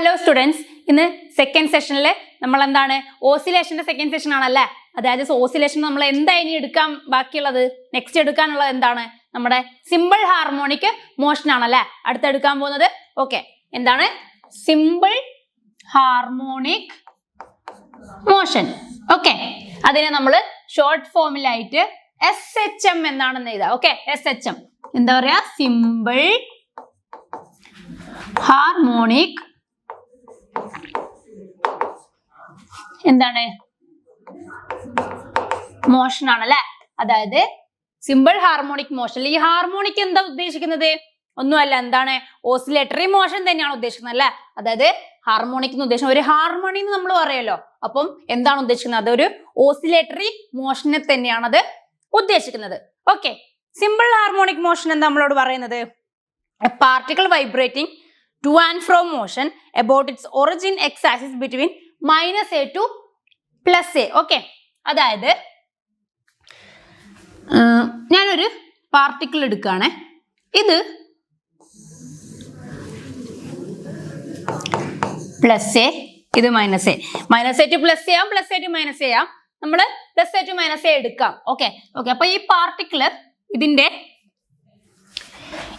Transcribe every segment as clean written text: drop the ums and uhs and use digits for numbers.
Hello students, ഇന്ന് second സെഷനിൽ നമ്മൾ എന്താണ് ഓസിലേഷന്റെ സെക്കൻഡ് സെഷൻ ആണല്ലേ. അതായത് ഓസിലേഷൻ നമ്മൾ എന്താ ഇനി എടുക്കാൻ ബാക്കിയുള്ളത്, നെക്സ്റ്റ് എടുക്കാനുള്ളത് എന്താണ്, നമ്മുടെ സിമ്പിൾ ഹാർമോണിക് മോഷൻ ആണല്ലേ അടുത്തെടുക്കാൻ പോകുന്നത്. ഓക്കെ, എന്താണ് സിമ്പിൾ ഹാർമോണിക് മോഷൻ? ഓക്കെ, അതിനെ നമ്മൾ ഷോർട്ട് ഫോമിലായിട്ട് SHM എന്നാണെന്ന് എഴുതാം. ഓക്കെ, SHM എന്താ പറയാ, സിമ്പിൾ ഹാർമോണിക് എന്താണ് മോഷൻ ആണല്ലേ. അതായത് സിമ്പിൾ ഹാർമോണിക് മോഷൻ. ഈ ഹാർമോണിക് എന്താ ഉദ്ദേശിക്കുന്നത്? ഒന്നുമല്ല, എന്താണ് ഓസിലേറ്ററി മോഷൻ തന്നെയാണ് ഉദ്ദേശിക്കുന്നത് അല്ലെ. അതായത് ഹാർമോണിക് എന്ന് ഉദ്ദേശിക്കുന്നത് ഒരു ഹാർമണി എന്ന് നമ്മൾ പറയല്ലോ. അപ്പം എന്താണ് ഉദ്ദേശിക്കുന്നത്? അതൊരു ഓസിലേറ്ററി മോഷനെ തന്നെയാണ് അത് ഉദ്ദേശിക്കുന്നത്. ഓക്കെ, സിമ്പിൾ ഹാർമോണിക് മോഷൻ എന്താ നമ്മളോട് പറയുന്നത്? A particle vibrating two and fro motion about its origin X axis between -a to +a. Okay, അതായത് ഞാനൊരു പാർട്ടിക്കിൾ എടുക്കുകയാണ്. ഇത് +a, ഇത് -a. -a to +a ആവും, +a to -a ആവും. നമ്മൾ +a to -a എടുക്കാം. ഓക്കെ ഓക്കെ, അപ്പൊ ഈ പാർട്ടിക്കിള് ഇതിന്റെ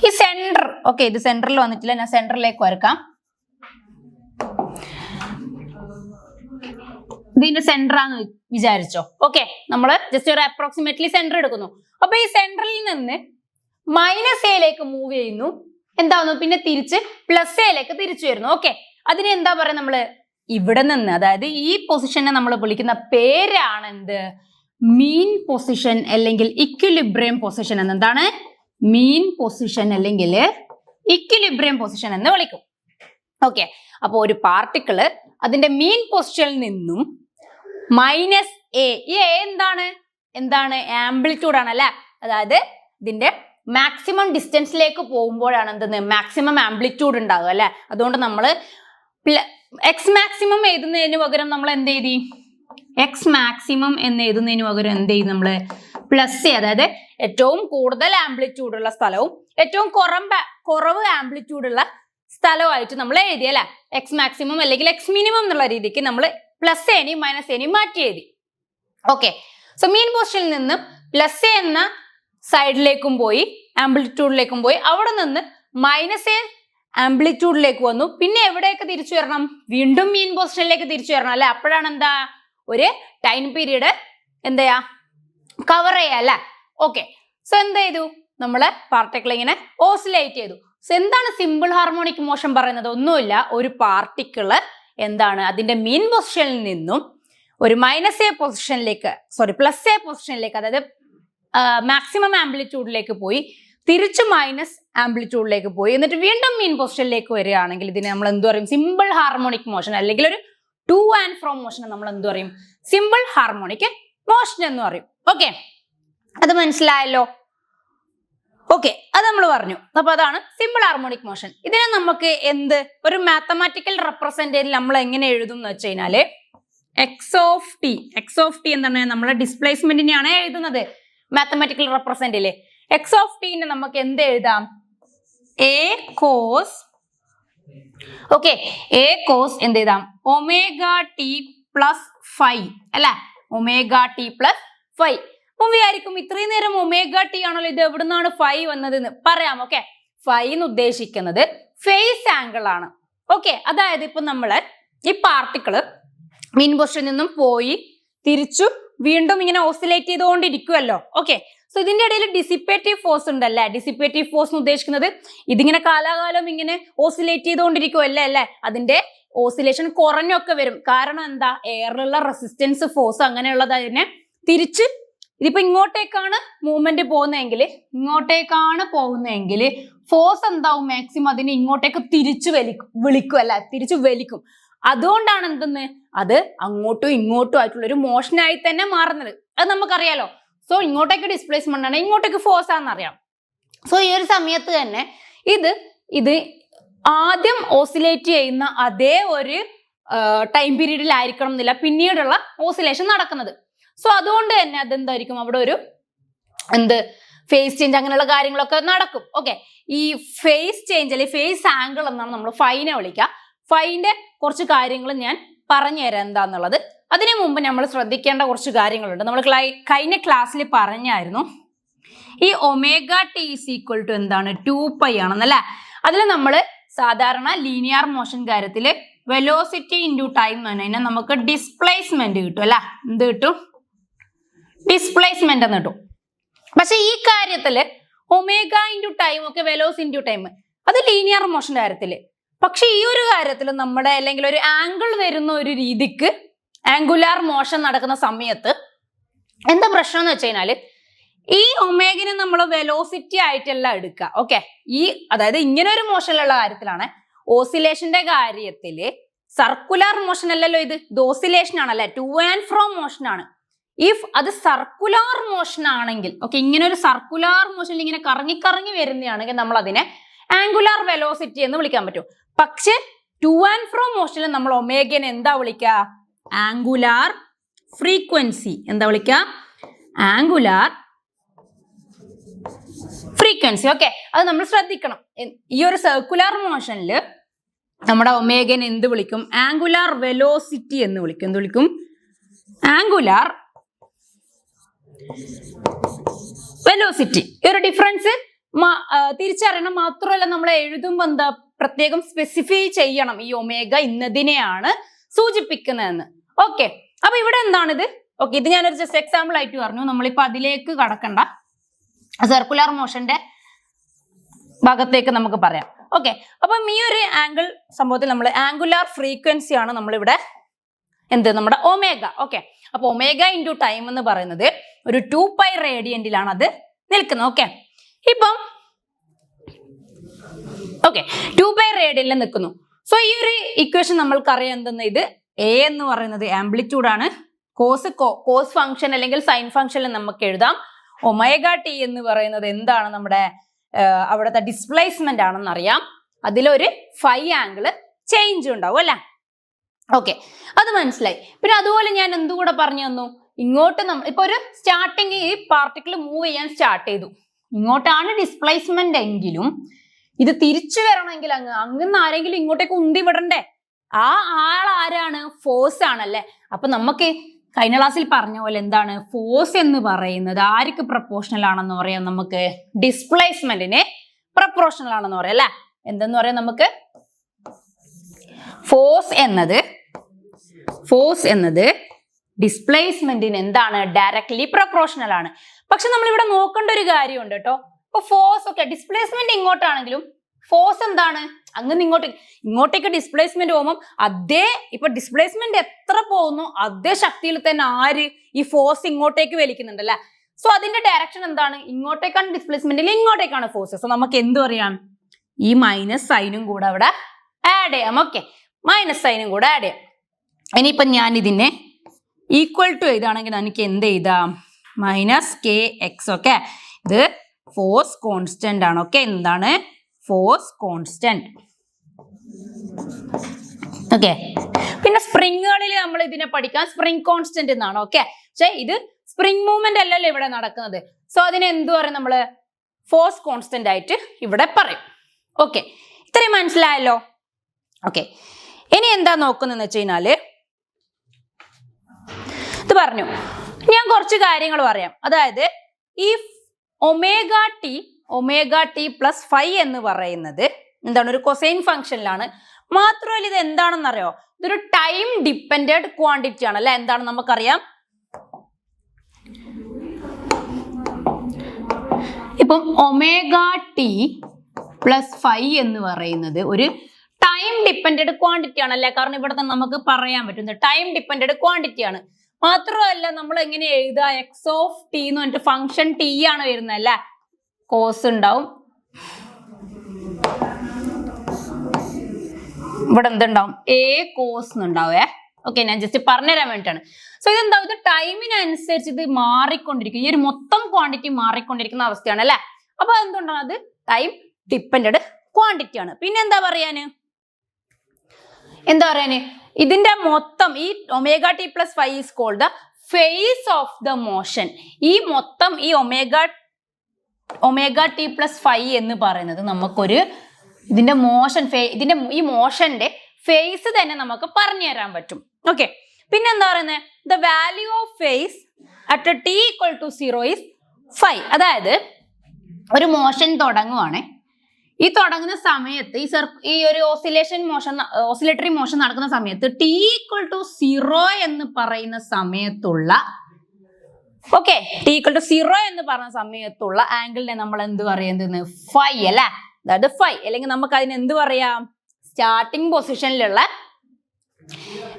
ഈ സെന്റർ, ഓക്കെ ഇത് സെന്ററിൽ വന്നിട്ടില്ല, ഞാൻ സെന്ററിലേക്ക് വരക്കാം. ഇതിന്റെ സെന്റർ ആന്ന് വിചാരിച്ചോ. ഓക്കെ, നമ്മൾ ജസ്റ്റ് ഒരു അപ്രോക്സിമേറ്റ്ലി സെന്റർ എടുക്കുന്നു. അപ്പൊ ഈ സെന്ററിൽ നിന്ന് -a മൂവ് ചെയ്യുന്നു, എന്താവുന്നു, പിന്നെ തിരിച്ച് +a തിരിച്ചു വരുന്നു. ഓക്കെ, അതിനെ എന്താ പറയാ, നമ്മള് ഇവിടെ നിന്ന്, അതായത് ഈ പൊസിഷനെ നമ്മൾ വിളിക്കുന്ന പേരാണ് എന്ത്, മീൻ പൊസിഷൻ അല്ലെങ്കിൽ ഇക്വിലിബ്രിയം പൊസിഷൻ എന്ന്. എന്താണ് മീൻ പൊസിഷൻ അല്ലെങ്കിൽ ഇക്വിലിബ്രിയം പൊസിഷൻ എന്ന് വിളിക്കും. ഓക്കെ, അപ്പൊ ഒരു പാർട്ടിക്കിള് അതിന്റെ മീൻ പൊസിഷനിൽ നിന്നും -a, ഈ a എന്താണ് ആംപ്ലിറ്റ്യൂഡ് ആണ് അല്ലെ. അതായത് ഇതിന്റെ മാക്സിമം ഡിസ്റ്റൻസിലേക്ക് പോകുമ്പോഴാണ് എന്തെന്ന് മാക്സിമം ആംപ്ലിറ്റ്യൂഡ് ഉണ്ടാകുക അല്ലെ. അതുകൊണ്ട് നമ്മൾ എക്സ് മാക്സിമം എഴുതുന്നതിന് പകരം നമ്മൾ എന്ത് എഴുതി, എക്സ് മാക്സിമം എന്ന് എഴുതുന്നതിന് പകരം എന്ത് ചെയ്യും, നമ്മള് +a, അതായത് ഏറ്റവും കൂടുതൽ ആംപ്ലിറ്റ്യൂഡ് ഉള്ള സ്ഥലവും ഏറ്റവും കുറവ് ആംപ്ലിറ്റ്യൂഡ് ഉള്ള സ്ഥലമായിട്ട് നമ്മൾ എഴുതി അല്ലെ. എക്സ് മാക്സിമം അല്ലെങ്കിൽ എക്സ് മിനിമം എന്നുള്ള രീതിക്ക് നമ്മൾ +a -a മാറ്റി എഴുതി. ഓക്കെ, സോ മീൻ പൊസിഷനിൽ നിന്നും +a എന്ന സൈഡിലേക്കും പോയി, ആംപ്ലിറ്റ്യൂഡിലേക്കും പോയി, അവിടെ നിന്ന് -a ആംപ്ലിറ്റ്യൂഡിലേക്ക് വന്നു. പിന്നെ എവിടേക്ക് തിരിച്ചു വരണം? വീണ്ടും മീൻ പൊസിഷനിലേക്ക് തിരിച്ചു വരണം അല്ലെ. അപ്പോഴാണ് എന്താ ഒരു ടൈം പീരീഡ് എന്താ കവർ ചെയ്യാ അല്ലെ. ഓക്കെ, സോ എന്ത് ചെയ്തു, നമ്മള് പാർട്ടിക്കിൾ ഇങ്ങനെ ഓസിലേറ്റ് ചെയ്തു. സോ എന്താണ് സിമ്പിൾ ഹാർമോണിക് മോഷൻ പറയുന്നത്? ഒന്നുമില്ല, ഒരു പാർട്ടിക്കിള് എന്താണ് അതിന്റെ മീൻ പൊസിഷനിൽ നിന്നും ഒരു -a പൊസിഷനിലേക്ക്, +a പൊസിഷനിലേക്ക്, അതായത് മാക്സിമം ആംപ്ലിറ്റ്യൂഡിലേക്ക് പോയി, തിരിച്ച് മൈനസ് ആംപ്ലിറ്റ്യൂഡിലേക്ക് പോയി, എന്നിട്ട് വീണ്ടും മീൻ പൊസിഷനിലേക്ക് വരികയാണെങ്കിൽ ഇതിനെ നമ്മൾ എന്ത് പറയും? സിമ്പിൾ ഹാർമോണിക് മോഷൻ, അല്ലെങ്കിൽ ഒരു ടു ആൻഡ് ഫ്രോ മോഷൻ നമ്മൾ എന്ത് പറയും? സിമ്പിൾ ഹാർമോണിക് മോഷൻ എന്ന് പറയും. ഓക്കെ, അത് മനസ്സിലായല്ലോ. ഓക്കെ, അത് നമ്മൾ പറഞ്ഞു. അപ്പൊ അതാണ് സിമ്പിൾ ഹാർമോണിക് മോഷൻ. ഇതിനെ നമുക്ക് എന്ത് ഒരു മാത്തമാറ്റിക്കൽ റെപ്രസെന്റേറ്റീവ് നമ്മൾ എങ്ങനെ എഴുതും എന്ന് വെച്ച് കഴിഞ്ഞാല് എക്സ് ഓഫ് ടി എന്താണ്, നമ്മളെ ഡിസ്പ്ലേസ്മെന്റിനെയാണ് എഴുതുന്നത് മാത്തമാറ്റിക്കൽ റെപ്രസെന്റേറ്റീവ്. എക്സ് ഓഫ് ടിനെ നമുക്ക് എന്ത് എഴുതാം? എ കോസ് എന്ത് എഴുതാം? ω/t+φ അല്ലെ, ω/t+φ. അപ്പം വിചാരിക്കും ഇത്രയും നേരം ω/t ആണല്ലോ, ഇത് എവിടുന്നാണ് φ വന്നത് എന്ന് പറയാം. ഓക്കെ, φ എന്ന് ഉദ്ദേശിക്കുന്നത് ഫേസ് ആംഗിൾ ആണ്. ഓക്കെ, അതായത് ഇപ്പൊ നമ്മള് ഈ പാർട്ടിക്കിള് മീൻ പൊസിഷനിൽ നിന്നും പോയി തിരിച്ചു വീണ്ടും ഇങ്ങനെ ഓസിലേറ്റ് ചെയ്തുകൊണ്ടിരിക്കുമല്ലോ. ഓക്കെ, സോ ഇതിന്റെ ഇടയിൽ ഡിസിപ്പേറ്റീവ് ഫോഴ്സ് ഉണ്ടല്ലേ. ഡിസിപ്പേറ്റീവ് ഫോഴ്സ് എന്ന് ഉദ്ദേശിക്കുന്നത് ഇതിങ്ങനെ കാലാകാലം ഇങ്ങനെ ഓസിലേറ്റ് ചെയ്തുകൊണ്ടിരിക്കുമല്ലേ അല്ലെ. അതിന്റെ ഓസിലേഷൻ കുറഞ്ഞൊക്കെ വരും. കാരണം എന്താ, എയറിലുള്ള റെസിസ്റ്റൻസ് ഫോഴ്സ് അങ്ങനെയുള്ളത് അതിനെ തിരിച്ച്, ഇതിപ്പോ ഇങ്ങോട്ടേക്കാണ് മൂവ്മെന്റ് പോകുന്നതെങ്കിൽ ഫോഴ്സ് എന്താവും, മാക്സിമം അതിനെ ഇങ്ങോട്ടേക്ക് തിരിച്ചു വലിക്കും. അതുകൊണ്ടാണ് എന്തെന്ന് അത് അങ്ങോട്ടും ഇങ്ങോട്ടും ആയിട്ടുള്ള ഒരു മോഷനായി തന്നെ മാറുന്നത്. അത് നമുക്കറിയാലോ. സോ ഇങ്ങോട്ടേക്ക് ഡിസ്പ്ലേസ്മെന്റ് ആണ്, ഇങ്ങോട്ടേക്ക് ഫോഴ്സ് ആണെന്ന് അറിയാം. സോ ഈ ഒരു സമയത്ത് തന്നെ ഇത് ആദ്യം ഓസിലേറ്റ് ചെയ്യുന്ന അതേ ഒരു ടൈം പീരീഡിലായിരിക്കണം എന്നില്ല പിന്നീടുള്ള ഓസിലേഷൻ നടക്കുന്നത്. സോ അതുകൊണ്ട് തന്നെ അതെന്തായിരിക്കും, അവിടെ ഒരു ഫേസ് ചേഞ്ച് അങ്ങനെയുള്ള കാര്യങ്ങളൊക്കെ നടക്കും. ഓക്കെ, ഈ ഫേസ് ചേഞ്ച് അല്ലെങ്കിൽ ഫേസ് ആംഗിൾ എന്നാണ് നമ്മൾ ഫൈനെ വിളിക്കുക. ഫൈന്റെ കുറച്ച് കാര്യങ്ങൾ ഞാൻ പറഞ്ഞു തരാം എന്താന്നുള്ളത്. അതിനു മുമ്പ് നമ്മൾ ശ്രദ്ധിക്കേണ്ട കുറച്ച് കാര്യങ്ങളുണ്ട്. നമ്മൾ കഴിഞ്ഞ ക്ലാസ്സിൽ പറഞ്ഞായിരുന്നു ഈ omega T is equal to എന്താണ് 2π ആണെന്നല്ലേ. അതിൽ നമ്മൾ സാധാരണ ലീനിയർ മോഷൻ കാര്യത്തിൽ വെലോസിറ്റി ഇൻറ്റു ടൈം എന്ന് പറഞ്ഞു കഴിഞ്ഞാൽ നമുക്ക് ഡിസ്പ്ലേസ്മെന്റ് കിട്ടും അല്ല. എന്ത് കിട്ടും? ഡിസ്പ്ലേസ്മെന്റ് എന്ന് കിട്ടും. പക്ഷെ ഈ കാര്യത്തില് ഒമേഗ ഇൻറ്റു ടൈം ഒക്കെ വെലോസിറ്റി ഇൻറ്റു ടൈം അത് ലീനിയർ മോഷന്റെ കാര്യത്തില്. പക്ഷെ ഈ ഒരു കാര്യത്തിൽ നമ്മുടെ അല്ലെങ്കിൽ ഒരു ആംഗിൾ വരുന്ന ഒരു രീതിക്ക് ആംഗുലാർ മോഷൻ നടക്കുന്ന സമയത്ത് എന്താ പ്രശ്നം എന്ന് വെച്ച് കഴിഞ്ഞാല് ഈ ഒമേഗിനെ നമ്മൾ വെലോസിറ്റി ആയിട്ടല്ല എടുക്കുക. ഓക്കെ, അതായത് ഇങ്ങനെ ഒരു മോഷനിലുള്ള കാര്യത്തിലാണ്. ഓസിലേഷന്റെ കാര്യത്തില് സർക്കുലർ മോഷൻ അല്ലല്ലോ, ഇത് ഓസിലേഷൻ ആണല്ലേ, ടു ആൻഡ് ഫ്രോ മോഷൻ ആണ്. ഇഫ് അത് സർക്കുലർ മോഷൻ ആണെങ്കിൽ, ഓക്കെ, ഇങ്ങനെ ഒരു സർക്കുലർ മോഷനിൽ ഇങ്ങനെ കറങ്ങി കറങ്ങി വരുന്നതാണെങ്കിൽ നമ്മൾ അതിനെ ആംഗുലാർ വെലോസിറ്റി എന്ന് വിളിക്കാൻ പറ്റും. പക്ഷെ ടു ആൻഡ് ഫ്രോ മോഷനിൽ നമ്മൾ ഒമേഗനെ എന്താ വിളിക്കുക? Angular frequency. എന്താ വിളിക്കുക? Angular frequency. ഓക്കെ, അത് നമ്മൾ ശ്രദ്ധിക്കണം. ഈ ഒരു സർക്കുലർ മോഷനിൽ നമ്മുടെ ഒമേഗനെ എന്ത് വിളിക്കും? ആംഗുലാർ വെലോസിറ്റി എന്ന് വിളിക്കും. എന്ത് വിളിക്കും? Angular velocity. ഈ ഒരു ഡിഫറൻസ് തിരിച്ചറിയണം. മാത്രമല്ല നമ്മൾ എഴുതുമ്പോൾ എന്താ പ്രത്യേകം സ്പെസിഫൈ ചെയ്യണം ഈ ഒമേഗ ഇന്നതിനെയാണ് സൂചിപ്പിക്കുന്നതെന്ന്. ഓക്കെ, അപ്പൊ ഇവിടെ എന്താണിത്? ഓക്കെ, ഇത് ഞാനൊരു ജസ്റ്റ് എക്സാമ്പിൾ ആയിട്ട് പറഞ്ഞു. നമ്മളിപ്പോ അതിലേക്ക് കടക്കണ്ട, സർക്കുലർ മോഷന്റെ ഭാഗത്തേക്ക് നമുക്ക് പറയാം. ഓക്കെ, അപ്പം ഈ ഒരു ആംഗിൾ സംഭവത്തിൽ നമ്മൾ ആംഗുലാർ ഫ്രീക്വൻസി ആണ് നമ്മളിവിടെ നമ്മുടെ ഒമേഗ. ഓക്കെ, അപ്പൊ ഒമേഗ ഇൻറ്റു ടൈം എന്ന് പറയുന്നത് ഒരു 2π റേഡിയന്റിലാണ് അത് നിൽക്കുന്നത്. ഓക്കെ, ഇപ്പം 2π റേഡിയന്റിൽ നിൽക്കുന്നു. സോ ഈ ഒരു ഇക്വേഷൻ നമ്മൾക്കറിയാം എന്തെന്ന്. ഇത് എ എന്ന് പറയുന്നത് ആംപ്ലിറ്റ്യൂഡ് ആണ്. കോസ് ഫംഗ്ഷൻ അല്ലെങ്കിൽ സൈൻ ഫംഗ്ഷനിൽ നമുക്ക് എഴുതാം. ഒമേഗ ടി എന്ന് പറയുന്നത് എന്താണ്? നമ്മുടെ അവിടുത്തെ ഡിസ്പ്ലേസ്മെന്റ് ആണെന്ന് അറിയാം. അതിലൊരു ഫൈ ആംഗിൾ ചേഞ്ച് ഉണ്ടാവും അല്ലെ. ഓക്കെ, അത് മനസ്സിലായി. പിന്നെ അതുപോലെ ഞാൻ എന്തുകൂടെ പറഞ്ഞു തന്നു? ഇങ്ങോട്ട് നമ്മൾ ഇപ്പൊ ഒരു സ്റ്റാർട്ടിങ് ഈ പാർട്ടിക്കിൾ മൂവ് ചെയ്യാൻ സ്റ്റാർട്ട് ചെയ്തു. ഇങ്ങോട്ടാണ് ഡിസ്പ്ലേസ്മെന്റ് എങ്കിലും ഇത് തിരിച്ചു വരണമെങ്കിൽ അങ്ങ് ആരെങ്കിലും ഇങ്ങോട്ടേക്ക് ഉന്തി വിടണ്ടേ? ആ ആൾ ആരാണ്? ഫോഴ്സ് ആണല്ലേ. അപ്പൊ നമുക്ക് കഴിഞ്ഞ ക്ലാസ്സിൽ പറഞ്ഞ പോലെ എന്താണ് ഫോഴ്സ് എന്ന് പറയുന്നത് ആർക്ക് പ്രപ്പോർഷണൽ ആണെന്ന് പറയാം? നമുക്ക് ഡിസ്പ്ലേസ്മെന്റിന് പ്രപ്പോർഷണൽ ആണെന്ന് പറയാം അല്ലെ. എന്തെന്ന് പറയാം? നമുക്ക് ഫോഴ്സ് എന്നത് ഡിസ്പ്ലേസ്മെന്റിന് എന്താണ്? ഡയറക്ട്ലി പ്രപ്പോർഷണൽ ആണ്. പക്ഷെ നമ്മൾ ഇവിടെ നോക്കേണ്ട ഒരു കാര്യമുണ്ട് കേട്ടോ. ഇപ്പൊ ഫോഴ്സ് ഒക്കെ ഡിസ്പ്ലേസ്മെന്റ് ഇങ്ങോട്ടാണെങ്കിലും ഫോഴ്സ് എന്താണ്? അങ്ങനെ ഇങ്ങോട്ടേക്ക് ഡിസ്പ്ലേസ്മെന്റ് പോകുമ്പോൾ ഇപ്പൊ ഡിസ്പ്ലേസ്മെന്റ് എത്ര പോകുന്നു അതേ ശക്തിയിൽ തന്നെ ഈ ഫോഴ്സ് ഇങ്ങോട്ടേക്ക് വലിക്കുന്നുണ്ട് അല്ലെ. സോ അതിന്റെ ഡയറക്ഷൻ എന്താണ്? ഇങ്ങോട്ടേക്കാണ് ഡിസ്പ്ലേസ്മെന്റ്, ഇങ്ങോട്ടേക്കാണ് ഫോഴ്സ്. സോ നമുക്ക് എന്ത് പറയാം? ഈ മൈനസ് സൈനും കൂടെ അവിടെ ആഡ് ചെയ്യാം. ഓക്കെ, മൈനസ് സൈനും കൂടെ ആഡ് ചെയ്യാം. ഇനിയിപ്പം ഞാൻ ഇതിനെ ഈക്വൽ ടു എഴുതാണെങ്കിൽ എനിക്ക് എന്ത് എഴുതാം? Minus K X. ഓക്കെ, ഇത് ഫോഴ്സ് കോൺസ്റ്റന്റ് ആണ്. ഓക്കെ, എന്താണ്? Force constant. ഓക്കെ, പിന്നെ സ്പ്രിങ്ങുകളിൽ നമ്മൾ ഇതിനെ പഠിക്കാം സ്പ്രിംഗ് കോൺസ്റ്റന്റ് എന്നാണ്. ഓക്കെ, പക്ഷെ ഇത് സ്പ്രിംഗ് മൂവ്മെന്റ് അല്ലല്ലോ ഇവിടെ നടക്കുന്നത്. സോ അതിനെ എന്ത് പറയും? നമ്മള് ഫോഴ്സ് കോൺസ്റ്റന്റ് ആയിട്ട് ഇവിടെ പറയും. ഓക്കെ, ഇത്രയും മനസ്സിലായല്ലോ. ഓക്കെ, ഇനി എന്താ നോക്കുന്നതെന്ന് വെച്ച് കഴിഞ്ഞാല് ഇത് പറഞ്ഞു ഞാൻ കുറച്ച് കാര്യങ്ങൾ പറയാം. അതായത് ഈ ഒമേഗ ടി പ്ലസ് ഫൈ എന്ന് പറയുന്നത് എന്താണ്? ഒരു കൊസൈൻ ഫംഗ്ഷനിലാണ്. മാത്രമല്ല ഇത് എന്താണെന്ന് അറിയോ? ഇതൊരു ടൈം ഡിപ്പെൻഡന്റ് ക്വാണ്ടിറ്റി ആണ് അല്ലെ. എന്താണ് നമുക്കറിയാം? ഇപ്പം ഒമേഗ ടി പ്ലസ് ഫൈ എന്ന് പറയുന്നത് ഒരു ടൈം ഡിപ്പെൻഡന്റ് ക്വാണ്ടിറ്റി ആണല്ലേ. കാരണം ഇവിടെ തന്നെ നമുക്ക് പറയാൻ പറ്റുന്നത് ടൈം ഡിപ്പെൻഡന്റ് ക്വാണ്ടിറ്റി ആണ്. മാത്രമല്ല നമ്മൾ എങ്ങനെ എഴുതുക? എക്സ് ഓഫ് ടി എന്ന് പറഞ്ഞിട്ട് ഫംഗ്ഷൻ ടി ആണ് വരുന്നത് അല്ലെ. കോസ് ഉണ്ടാവും, ഇവിടെ എന്തുണ്ടാവും? എ കോസ് എന്നുണ്ടാവേ. ഓക്കെ, ഞാൻ ജസ്റ്റ് പറഞ്ഞുതരാൻ വേണ്ടിയിട്ടാണ്. സോ ഇതെന്താവും? ഇത് ടൈമിനനുസരിച്ച് ഇത് മാറിക്കൊണ്ടിരിക്കും. ഈ ഒരു മൊത്തം ക്വാണ്ടിറ്റി മാറിക്കൊണ്ടിരിക്കുന്ന അവസ്ഥയാണ് അല്ലെ. അപ്പൊ എന്തുകൊണ്ടാണ്? അത് ടൈം ഡിപ്പെൻഡന്റ് ക്വാണ്ടിറ്റി ആണ്. പിന്നെ എന്താ പറയാന് ഇതിന്റെ മൊത്തം ഈ omega T plus five is called the phase of the motion. ഈ മൊത്തം ഈ ഒമേഗ ടി പ്ലസ് ഫൈവ് എന്ന് പറയുന്നത് നമുക്കൊരു ഇതിന്റെ മോഷൻ ഈ മോഷന്റെ ഫേസ് തന്നെ നമുക്ക് പറഞ്ഞു തരാൻ പറ്റും. ഓക്കെ, പിന്നെ എന്താ പറയുന്നത്, the value of phase at t equal to 0 is 5. അതായത് ഒരു മോഷൻ തുടങ്ങുവാണ്, ഈ തുടങ്ങുന്ന സമയത്ത് ഈ ഒരു ഓസിലേറ്ററി മോഷൻ നടക്കുന്ന സമയത്ത് t ഈക്വൽ ടു 0 എന്ന് പറയുന്ന സമയത്തുള്ള ഓക്കെ, t ഈക്വൽ ടു 0 എന്ന് പറഞ്ഞ സമയത്തുള്ള ആംഗിളിനെ നമ്മൾ എന്ത് പറയുന്നത്, ഫൈ അല്ലെ, അതായത് ഫൈ. അല്ലെങ്കിൽ നമുക്ക് അതിന് എന്ത് പറയാം, സ്റ്റാർട്ടിംഗ് പൊസിഷനിലുള്ള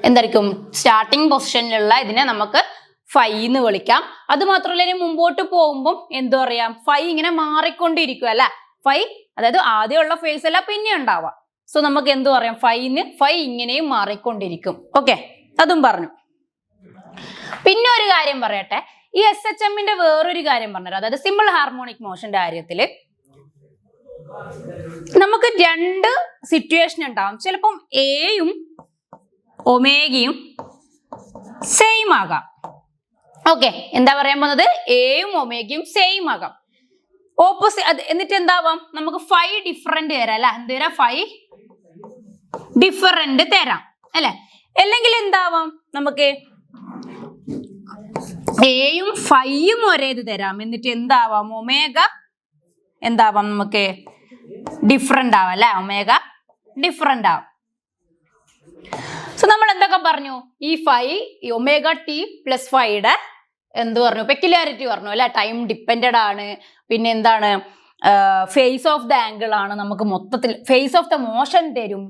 എന്തായിരിക്കും, സ്റ്റാർട്ടിംഗ് പൊസിഷനിലുള്ള ഇതിനെ നമുക്ക് ഫൈ എന്ന് വിളിക്കാം. അത് മാത്രമല്ല ഇനി മുമ്പോട്ട് പോകുമ്പോൾ എന്ത് പറയാം, ഫൈ ഇങ്ങനെ മാറിക്കൊണ്ടിരിക്കും അല്ലെ, ഫൈ അതായത് ആദ്യമുള്ള ഫേസ് അല്ല പിന്നെ ഉണ്ടാവാം. സോ നമുക്ക് എന്ത് പറയാം, ഫൈ ഇങ്ങനെയും മാറിക്കൊണ്ടിരിക്കും. ഓക്കെ, അതും പറഞ്ഞു. പിന്നെ ഒരു കാര്യം പറയട്ടെ, ഈ SHMന്റെ വേറൊരു കാര്യം പറഞ്ഞുതരാം. അതായത് സിമ്പിൾ ഹാർമോണിക് മോഷന്റെ കാര്യത്തില് നമുക്ക് രണ്ട് സിറ്റുവേഷൻ ഉണ്ടാവും. ചിലപ്പം എയും ഒമേഗയും സെയിം ആകാം. ഓക്കെ, എന്താ പറയാൻ പോകുന്നത്, എയും ഒമേഗയും സെയിം ആകാം. ഓപ്പോസിറ്റ് എന്നിട്ട് എന്താവാം, നമുക്ക് ഫൈ ഡിഫറെന്റ് തരാം അല്ലെ, എന്ത് തരാം, ഫൈ ഡിഫറെന്റ് തരാം അല്ലെ. അല്ലെങ്കിൽ എന്താവാം, നമുക്ക് എയും ഫൈയും ഒരേത് തരാം, എന്നിട്ട് എന്താവാം, ഒമേഗ എന്താവാം, നമുക്ക് ഡിഫറെന്റ് ആവാം അല്ലെ, ഒമേഗ ഡിഫറെന്റ് ആവും. സോ നമ്മൾ എന്തൊക്കെ പറഞ്ഞു, ഈ ഫൈ ഈ ഒമേഗ ടി പ്ലസ് ഫൈയുടെ എന്ത് പറഞ്ഞു, പെക്യുലാരിറ്റി പറഞ്ഞു അല്ലെ, ടൈം ഡിപ്പെൻഡഡ് ആണ്. പിന്നെ എന്താണ്, ഫേസ് ഓഫ് ദ ആംഗിൾ ആണ്, നമുക്ക് മൊത്തത്തിൽ ഫേസ് ഓഫ് ദ മോഷൻ തരും.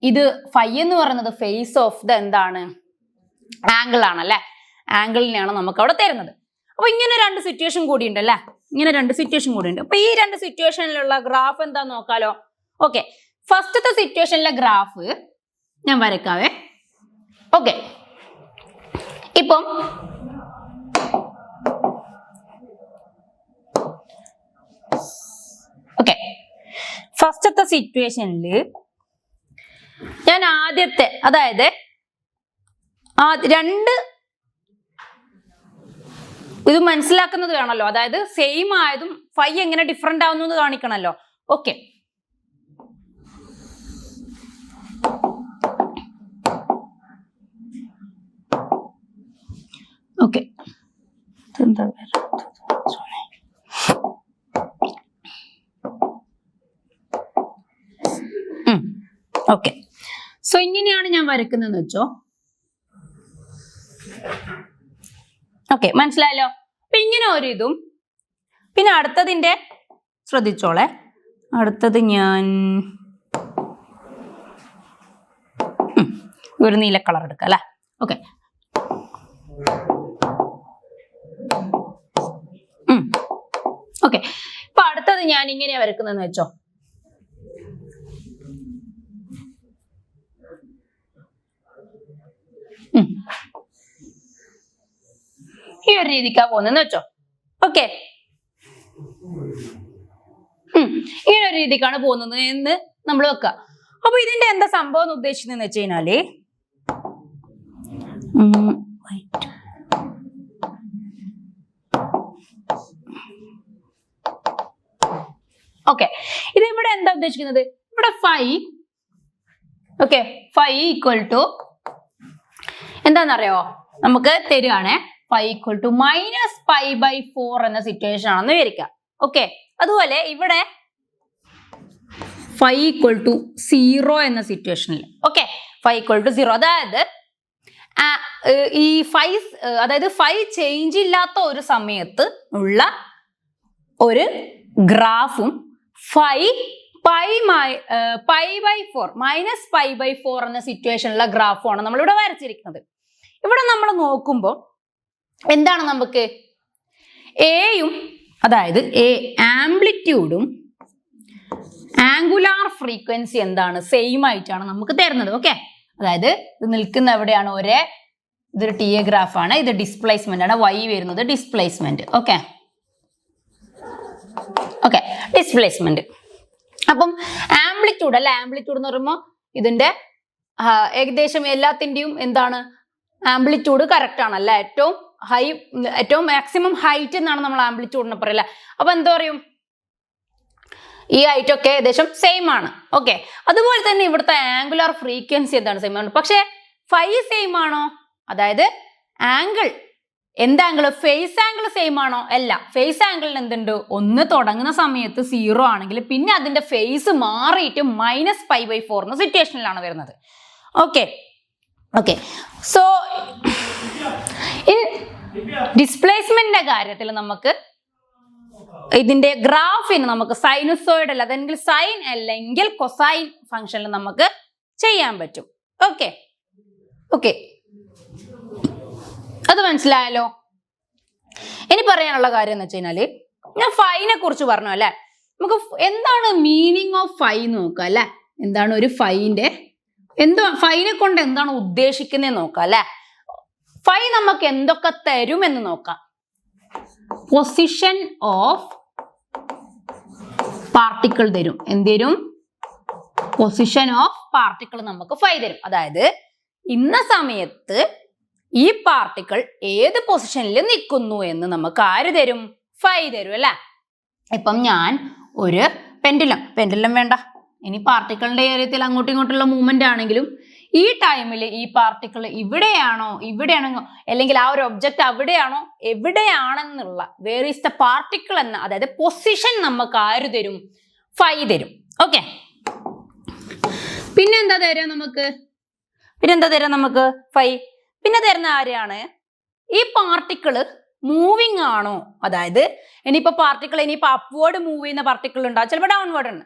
ഇത് ഫൈ എന്ന് പറയുന്നത് ഫേസ് ഓഫ് ദ എന്താണ്, ആംഗിൾ ആണ് അല്ലെ, ആംഗിളിനെയാണ് നമുക്ക് അവിടെ തരുന്നത്. അപ്പൊ ഇങ്ങനെ രണ്ട് സിറ്റുവേഷൻ കൂടിയുണ്ട് അല്ലെ, ഇങ്ങനെ രണ്ട് സിറ്റുവേഷൻ കൂടിയുണ്ട്. അപ്പൊ ഈ രണ്ട് സിറ്റുവേഷനിലുള്ള ഗ്രാഫ് എന്താ നോക്കാലോ. ഓക്കെ, ഫസ്റ്റത്തെ സിറ്റുവേഷനിലെ ഗ്രാഫ് ഞാൻ വരയ്ക്കാവേ. ഓക്കെ, ഇപ്പം ഓക്കെ, ഫസ്റ്റത്തെ സിറ്റുവേഷനിൽ ഞാൻ ആദ്യത്തെ, അതായത് രണ്ട് ഇത് മനസ്സിലാക്കുന്നത് വേണമല്ലോ, അതായത് സെയിം ആയതും ഫൈ എങ്ങനെ ഡിഫറെന്റ് ആവുന്നു കാണിക്കണല്ലോ. Okay, okay, okay. സോ ഇങ്ങനെയാണ് ഞാൻ വരയ്ക്കുന്നതെന്ന് വെച്ചോ. ഓക്കെ, മനസ്സിലായല്ലോ. അപ്പൊ ഇങ്ങനെ ഒരു ഇതും, പിന്നെ അടുത്തതിന്റെ ശ്രദ്ധിച്ചോളെ, അടുത്തത് ഞാൻ ഒരു നീല കളർ എടുക്കാം അല്ലെ. ഓക്കെ, ഓക്കെ, ഇപ്പൊ അടുത്തത് ഞാൻ ഇങ്ങനെയാ വരക്കുന്നതെന്ന് വെച്ചോ. ഈ ഒരു രീതിക്കാ പോകുന്നെന്ന് വെച്ചോ. ഓക്കെ, ഇങ്ങനെ ഒരു രീതിക്കാണ് പോകുന്നത് എന്ന് നമ്മൾ വെക്കുക. അപ്പൊ ഇതിന്റെ എന്താ സംഭവം എന്ന് ഉദ്ദേശിക്കുന്നതെന്ന് വെച്ച് കഴിഞ്ഞാല്, ഓക്കെ, ഇത് ഇവിടെ എന്താ ഉദ്ദേശിക്കുന്നത്, ഇവിടെ phi, okay, phi equal to എന്താണെന്നറിയോ, നമുക്ക് തരുവാണ് ഫൈ ഈക്വൽ ടു -π/4 എന്ന സിറ്റുവേഷൻ ആണെന്ന് വിചാരിക്കാം. ഓക്കെ, അതുപോലെ ഇവിടെ ഫൈ ഈക്വൽ ടു 0 എന്ന സിറ്റുവേഷനിൽ, ഓക്കെ, ഫൈ ഈക്വൽ ടു 0, അതായത് ഈ ഫൈ ചേഞ്ച് ഇല്ലാത്ത ഒരു സമയത്ത് ഉള്ള ഒരു ഗ്രാഫും -π/4 എന്ന സിറ്റുവേഷനിലുള്ള ഗ്രാഫുമാണ് നമ്മളിവിടെ വരച്ചിരിക്കുന്നത്. ഇവിടെ നമ്മൾ നോക്കുമ്പോൾ എന്താണ്, നമുക്ക് എയും, അതായത് ആംപ്ലിറ്റ്യൂഡും ആംഗുലാർ ഫ്രീക്വൻസി എന്താണ്, സെയിം ആയിട്ടാണ് നമുക്ക് തരുന്നത്. ഓക്കെ, അതായത് ഇത് നിൽക്കുന്ന എവിടെയാണ്, ഇതൊരു ടി എ ഗ്രാഫ് ആണ്, ഇത് ഡിസ്പ്ലേസ്മെന്റ് ആണ്, y വരുന്നത് ഡിസ്പ്ലേസ്മെന്റ്. Okay, okay, displacement. അപ്പം ആംപ്ലിറ്റ്യൂഡ് അല്ലെ, ആംപ്ലിറ്റ്യൂഡ് എന്ന് പറയുമ്പോൾ ഇതിന്റെ ഏകദേശം എല്ലാത്തിന്റെയും എന്താണ്, ആംപ്ലിറ്റ്യൂഡ് കറക്റ്റ് ആണല്ലേ, ഏറ്റവും മാക്സിമം ഹൈറ്റ് എന്നാണ് നമ്മൾ ആംപ്ലിറ്റ്യൂഡിനെ പറയല്ലേ. അപ്പൊ എന്താ പറയും, ഈ ഹൈറ്റ് ഒക്കെ ഏകദേശം സെയിം ആണ്. ഓക്കെ, അതുപോലെ തന്നെ ഇവിടുത്തെ ആംഗുലാർ ഫ്രീക്വൻസി എന്താണ് സെയിം ആണ്. പക്ഷെ ഫൈ സെയിം ആണോ? അതായത് ആംഗിൾ, എന്താംഗിൾ? ഫേസ് ആംഗിൾ സെയിം ആണോ? അല്ല. ഫേസ് ആംഗിളിന് എന്തുണ്ട്? ഒന്ന് തുടങ്ങുന്ന സമയത്ത് 0 ആണെങ്കിൽ പിന്നെ അതിന്റെ ഫേസ് മാറിയിട്ട് -π/4 എന്ന സിറ്റുവേഷനിലാണ് വരുന്നത്. ഓക്കെ ഓക്കെ, സോ ഡിസ്പ്ലേസ്മെന്റിന്റെ കാര്യത്തിൽ നമുക്ക് ഇതിന്റെ ഗ്രാഫിന് നമുക്ക് സൈനുസോയിഡൽ അല്ലെങ്കിൽ സൈൻ അല്ലെങ്കിൽ കൊസൈൻ ഫംഗ്ഷനിൽ നമുക്ക് ചെയ്യാൻ പറ്റും. ഓക്കെ ഓക്കെ, അത് മനസ്സിലായല്ലോ. ഇനി പറയാനുള്ള കാര്യം എന്ന് വെച്ച് കഴിഞ്ഞാല്, ഞാൻ ഫൈനെ കുറിച്ച് പറഞ്ഞു അല്ലെ. നമുക്ക് എന്താണ് മീനിങ് ഓഫ് ഫൈ നോക്കാം അല്ലെ. എന്താണ് ഒരു ഫൈന്റെ, ഫൈനെ കൊണ്ട് എന്താണ് ഉദ്ദേശിക്കുന്നത് നോക്കാം അല്ലെ. ഫൈ നമുക്ക് എന്തൊക്കെ തരും എന്ന് നോക്കാം. പൊസിഷൻ ഓഫ് പാർട്ടിക്കിൾ തരും. എന്തരും? പൊസിഷൻ ഓഫ് പാർട്ടിക്കിൾ നമുക്ക് ഫൈ തരും. അതായത് ഇന്ന സമയത്ത് ഈ പാർട്ടിക്കിൾ ഏത് പൊസിഷനിൽ നിൽക്കുന്നു എന്ന് നമുക്ക് ആര് തരും? ഫൈ തരും അല്ലെ. ഇപ്പം ഞാൻ ഒരു പെൻഡുലം വേണ്ട, ഇനി പാർട്ടിക്കിളിന്റെ കാര്യത്തിൽ അങ്ങോട്ടും ഇങ്ങോട്ടുള്ള മൂവ്മെന്റ് ആണെങ്കിലും ഈ ടൈമിൽ ഈ പാർട്ടിക്കിൾ ഇവിടെയാണോ അല്ലെങ്കിൽ ആ ഒരു ഒബ്ജക്റ്റ് അവിടെയാണോ എവിടെയാണെന്നുള്ള വേർ ഈസ് ദ പാർട്ടിക്കിൾ എന്ന, അതായത് പൊസിഷൻ നമുക്ക് ആര് തരും? ഫൈ തരും. ഓക്കെ, പിന്നെന്താ തരാം നമുക്ക്? ഫൈ. പിന്നെ തരുന്ന ആരെയാണ്? ഈ പാർട്ടിക്കിള് മൂവിങ് ആണോ? അതായത് ഇനിയിപ്പോ അപ്വേർഡ് മൂവ് ചെയ്യുന്ന പാർട്ടിക്കിൾ ഉണ്ടാവും, ചിലപ്പോൾ ഡൗൺവേർഡ്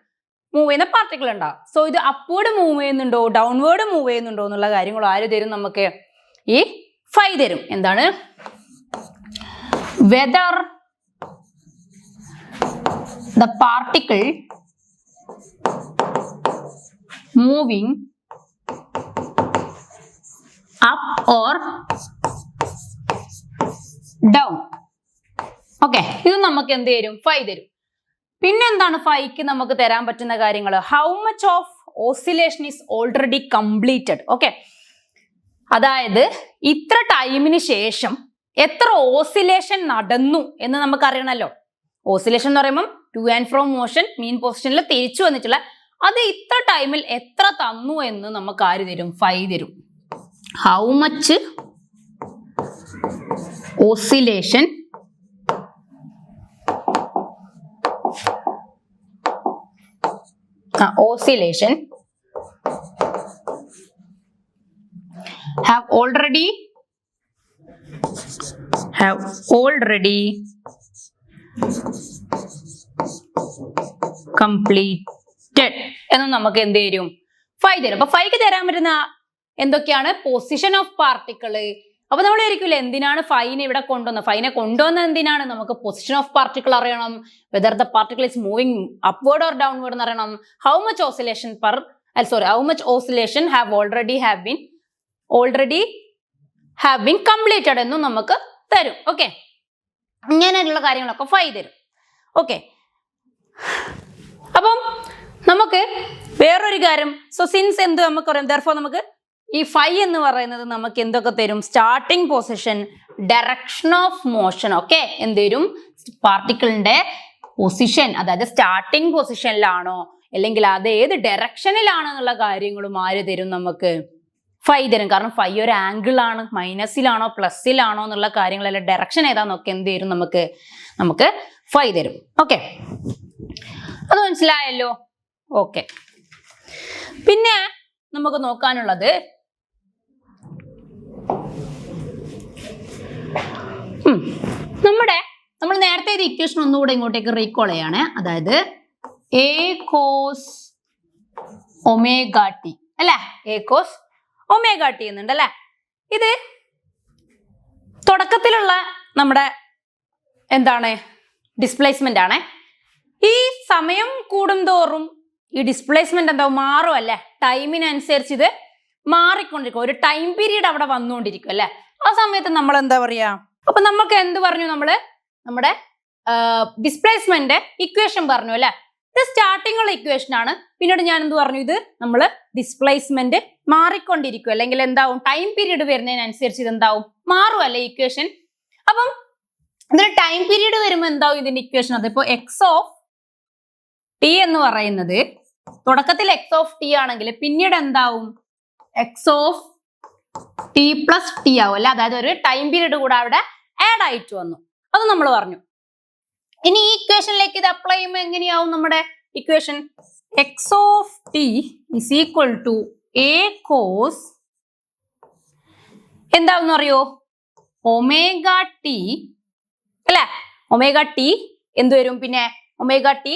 മൂവ് ചെയ്യുന്ന പാർട്ടിക്കിൾ ഉണ്ടാവും. സോ ഇത് അപ്വേർഡ് മൂവ് ചെയ്യുന്നുണ്ടോ ഡൗൺവേർഡ് മൂവ് ചെയ്യുന്നുണ്ടോ എന്നുള്ള കാര്യങ്ങൾ ആര് തരും? നമുക്ക് ഈ ഫൈ തരും. എന്താണ്? Whether the particle moving up or down. Okay, ഇത് നമുക്ക് എന്ത് തരും? ഫൈ തരും. പിന്നെ എന്താണ് ഫൈക്ക് നമുക്ക് തരാൻ പറ്റുന്ന കാര്യങ്ങൾ? How much of oscillation is already completed. Okay, അതായത് ഇത്ര ടൈമിന് ശേഷം എത്ര ഓസിലേഷൻ നടന്നു എന്ന് നമുക്ക് അറിയണമല്ലോ. ഓസിലേഷൻ എന്ന് പറയുമ്പോൾ ടു ആൻഡ് ഫ്രോ മോഷൻ മീൻ പൊസിഷനിൽ തിരിച്ചു വന്നിട്ടുള്ള അത് ഇത്ര ടൈമിൽ എത്ര തന്നു എന്ന് നമുക്ക് ആര് തരും? ഫൈ തരും. How much oscillation have already completed എന്ന് നമുക്ക് എന്ത് തരും? ഫൈ തരും. അപ്പൊ ഫൈക്ക് തരാൻ പറ്റുന്ന എന്തൊക്കെയാണ്? Position of particle. അപ്പൊ നമ്മൾ വിചാരിക്കില്ല എന്തിനാണ് ഫൈനെ ഇവിടെ കൊണ്ടുവന്നത്? ഫൈനെ കൊണ്ടുവന്നത് എന്തിനാണ്? നമുക്ക് പൊസിഷൻ ഓഫ് പാർട്ടിക്കിൾ അറിയണം, whether the particle is moving upward or downward എന്ന് അറിയണം, how much oscillation have been completed എന്നും നമുക്ക് തരും. ഓക്കെ, ഇങ്ങനെയുള്ള കാര്യങ്ങളൊക്കെ ഫൈ തരും. ഓക്കെ, അപ്പം നമുക്ക് വേറൊരു കാര്യം, സോ സിൻസ് എന്ത് നമുക്ക് പറയാം, ദെർഫോർ നമുക്ക് ഈ ഫൈ എന്ന് പറയുന്നത് നമുക്ക് എന്തൊക്കെ തരും? Starting position, direction of motion. Okay, എന്തേരും? പാർട്ടിക്കിളിന്റെ പൊസിഷൻ, അതായത് സ്റ്റാർട്ടിംഗ് പൊസിഷനിലാണോ അല്ലെങ്കിൽ അത് ഏത് ഡയറക്ഷനിലാണെന്നുള്ള കാര്യങ്ങളും ആര് തരും? നമുക്ക് ഫൈ തരും. കാരണം ഫൈ ഒരു ആംഗിൾ ആണ്, മൈനസിലാണോ പ്ലസിലാണോ എന്നുള്ള കാര്യങ്ങളെല്ലാം ഡയറക്ഷൻ ഏതാന്നൊക്കെ എന്ത് തരും? നമുക്ക് ഫൈ തരും. ഓക്കെ, അത് മനസ്സിലായല്ലോ. ഓക്കെ, പിന്നെ നമുക്ക് നോക്കാനുള്ളത് നമ്മൾ നേരത്തെ ഇത് ഇക്വേഷൻ ഒന്നുകൂടെ ഇങ്ങോട്ടേക്ക് റീകോൾ ചെയ്യാണ്. അതായത് എ കോസ് ഒമേഗ ടി അല്ലെ, എ കോസ് ഒമേഗ ടി എന്നുണ്ട് അല്ലെ. ഇത് തുടക്കത്തിലുള്ള നമ്മുടെ എന്താണ്? ഡിസ്പ്ലേസ്മെന്റ് ആണ്. ഈ സമയം കൂടുന്തോറും ഈ ഡിസ്പ്ലേസ്മെന്റ് എന്താവും? മാറും അല്ലെ. ടൈമിനനുസരിച്ച് ഇത് മാറിക്കൊണ്ടിരിക്കും. ഒരു ടൈം പീരീഡ് അവിടെ വന്നുകൊണ്ടിരിക്കും അല്ലെ. ആ സമയത്ത് നമ്മൾ എന്താ പറയാ? അപ്പൊ നമുക്ക് എന്ത് പറഞ്ഞു? നമ്മുടെ ഡിസ്പ്ലേസ്മെന്റ് ഇക്വേഷൻ പറഞ്ഞു അല്ലെ. ഇത് സ്റ്റാർട്ടിംഗ് ഉള്ള ഇക്വേഷൻ ആണ്. പിന്നീട് ഞാൻ എന്ത് പറഞ്ഞു? ഇത് നമ്മൾ ഡിസ്പ്ലേസ്മെന്റ് മാറിക്കൊണ്ടിരിക്കും അല്ലെങ്കിൽ എന്താവും? ടൈം പീരീഡ് വരുന്നതിനനുസരിച്ച് ഇത് എന്താവും? മാറും അല്ലെ ഇക്വേഷൻ. അപ്പം ഇതിന് ടൈം പീരീഡ് വരുമ്പോൾ എന്താവും ഇതിന്റെ ഇക്വേഷൻ? അതിപ്പോ എക്സ് ഓഫ് ടി എന്ന് പറയുന്നത് തുടക്കത്തിൽ എക്സ് ഓഫ് ടി ആണെങ്കിൽ പിന്നീട് എന്താവും X of T plus T ആവും അല്ലെ, അതായത് ഒരു ടൈം പീരീഡ് കൂടെ അവിടെ ആഡ് ആയിട്ട് വന്നു. അത് നമ്മൾ പറഞ്ഞു. ഇനി ഈ ഇക്വേഷനിലേക്ക് ഇത് അപ്ലൈ ചെയ്യുമ്പോൾ എങ്ങനെയാവും നമ്മുടെ equation? X of T is equal to A cos എന്താവെന്ന് അറിയോ? ഒമേഗ ടി അല്ലെ. ഒമേഗ ടി എന്ത് വരും? പിന്നെ ഒമേഗ ടി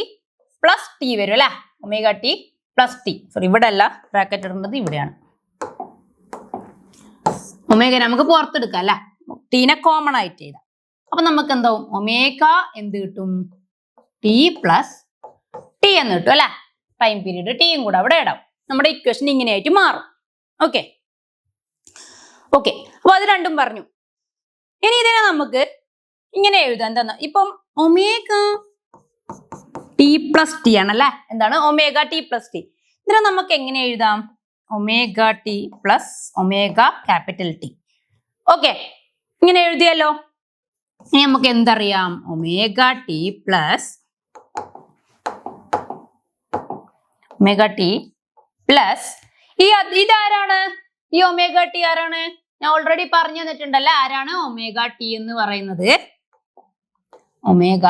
പ്ലസ് ടി വരും അല്ലെ. Omega T plus T. Sorry, ഇവിടെ അല്ല, ബ്രാക്കറ്റ് ഇടേണ്ടത് ഇവിടെയാണ്. ഒമേഗ നമുക്ക് പുറത്തെടുക്കാം അല്ലെ, ടീനെ കോമൺ ആയിട്ട് ചെയ്താൽ. അപ്പൊ നമുക്ക് എന്താവും? ഒമേഗ എന്ത് കിട്ടും? ടി പ്ലസ് ടി എന്ന് കിട്ടും അല്ലെ. ടൈം പീരീഡ് ടിയും കൂടെ അവിടെ ഇടാം. നമ്മുടെ ഇക്വേഷൻ ഇങ്ങനെയായിട്ട് മാറും. ഓക്കെ ഓക്കെ, അപ്പൊ അത് രണ്ടും പറഞ്ഞു. ഇനി ഇതിനെ നമുക്ക് ഇങ്ങനെ എഴുതാം. എന്താ? ഇപ്പം ഒമേഗ ടി പ്ലസ് ടി ആണല്ലേ. എന്താണ്? Omega T plus T. ഇതിനെ നമുക്ക് എങ്ങനെ എഴുതാം? Omega T plus omega capital T. Okay, ഇങ്ങനെ എഴുതിയല്ലോ. ഇനി നമുക്ക് എന്തറിയാം? Omega T plus omega T plus ഇതാരാണ്? ഈ ഒമേഗ ടി ആരാണ്? ഞാൻ ഓൾറെഡി പറഞ്ഞു തന്നിട്ടുണ്ടല്ലേ ആരാണ് ഒമേഗ ടി എന്ന് പറയുന്നത്. ഒമേഗ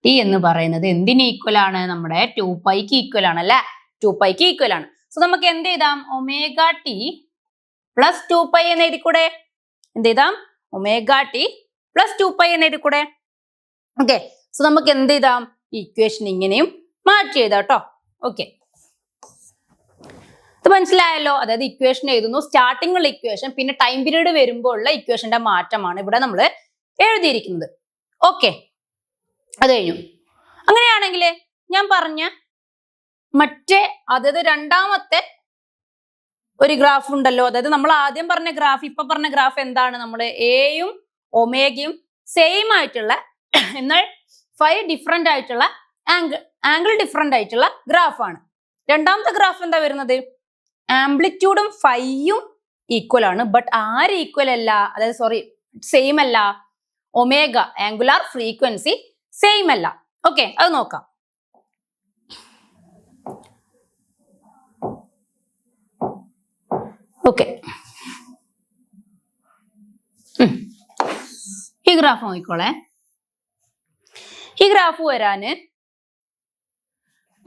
ടി എന്ന് പറയുന്നത് എന്തിന് ഈക്വൽ ആണ്? നമ്മുടെ 2πക്ക് ഈക്വൽ ആണ് അല്ലെ. 2πക്ക് ഈക്വൽ ആണ്. സോ നമുക്ക് എന്ത് ചെയ്താം? ഒമേഗ ടി പ്ലസ് 2π എന്ന് എഴുതിക്കൂടെ? എന്ത് ചെയ്താം? ഒമേഗ ടി പ്ലസ് 2π എന്ന് എഴുതിക്കൂടെ? ഓക്കെ, സോ നമുക്ക് എന്ത് ചെയ്താം? ഈ ഇക്വേഷൻ ഇങ്ങനെയും മാറ്റി എഴുതാം കേട്ടോ. ഓക്കെ, ഇത് മനസ്സിലായല്ലോ. അതായത് ഇക്വേഷൻ എഴുതുന്നു, സ്റ്റാർട്ടിങ്ങുള്ള ഇക്വേഷൻ, പിന്നെ ടൈം പീരീഡ് വരുമ്പോൾ ഉള്ള ഇക്വേഷന്റെ മാറ്റമാണ് ഇവിടെ നമ്മൾ എഴുതിയിരിക്കുന്നത്. ഓക്കെ, അത് കഴിഞ്ഞു. അങ്ങനെയാണെങ്കിൽ ഞാൻ പറഞ്ഞ മറ്റേ, അതായത് രണ്ടാമത്തെ ഒരു ഗ്രാഫ് ഉണ്ടല്ലോ, അതായത് നമ്മൾ ആദ്യം പറഞ്ഞ ഗ്രാഫ്, ഇപ്പൊ പറഞ്ഞ ഗ്രാഫ് എന്താണ്? നമ്മൾ എയും ഒമേഗയും സെയിം ആയിട്ടുള്ള, എന്നാൽ ഫൈവ് ഡിഫറെന്റ് ആയിട്ടുള്ള ആംഗിൾ ഡിഫറെന്റ് ആയിട്ടുള്ള ഗ്രാഫാണ്. രണ്ടാമത്തെ ഗ്രാഫ് എന്താ വരുന്നത്? ആംപ്ലിറ്റ്യൂഡും ഫൈയും ഈക്വൽ ആണ്, ബട്ട് ആര് ഈക്വൽ അല്ല? അതായത് സോറി, സെയിം അല്ല. ഒമേഗ ആംഗുലാർ ഫ്രീക്വൻസി സെയിം അല്ല. ഓക്കെ, അത് നോക്കാം. ഓക്കെ, ഈ ഗ്രാഫ് നോക്കിക്കോളെ. ഈ ഗ്രാഫ് വരാന്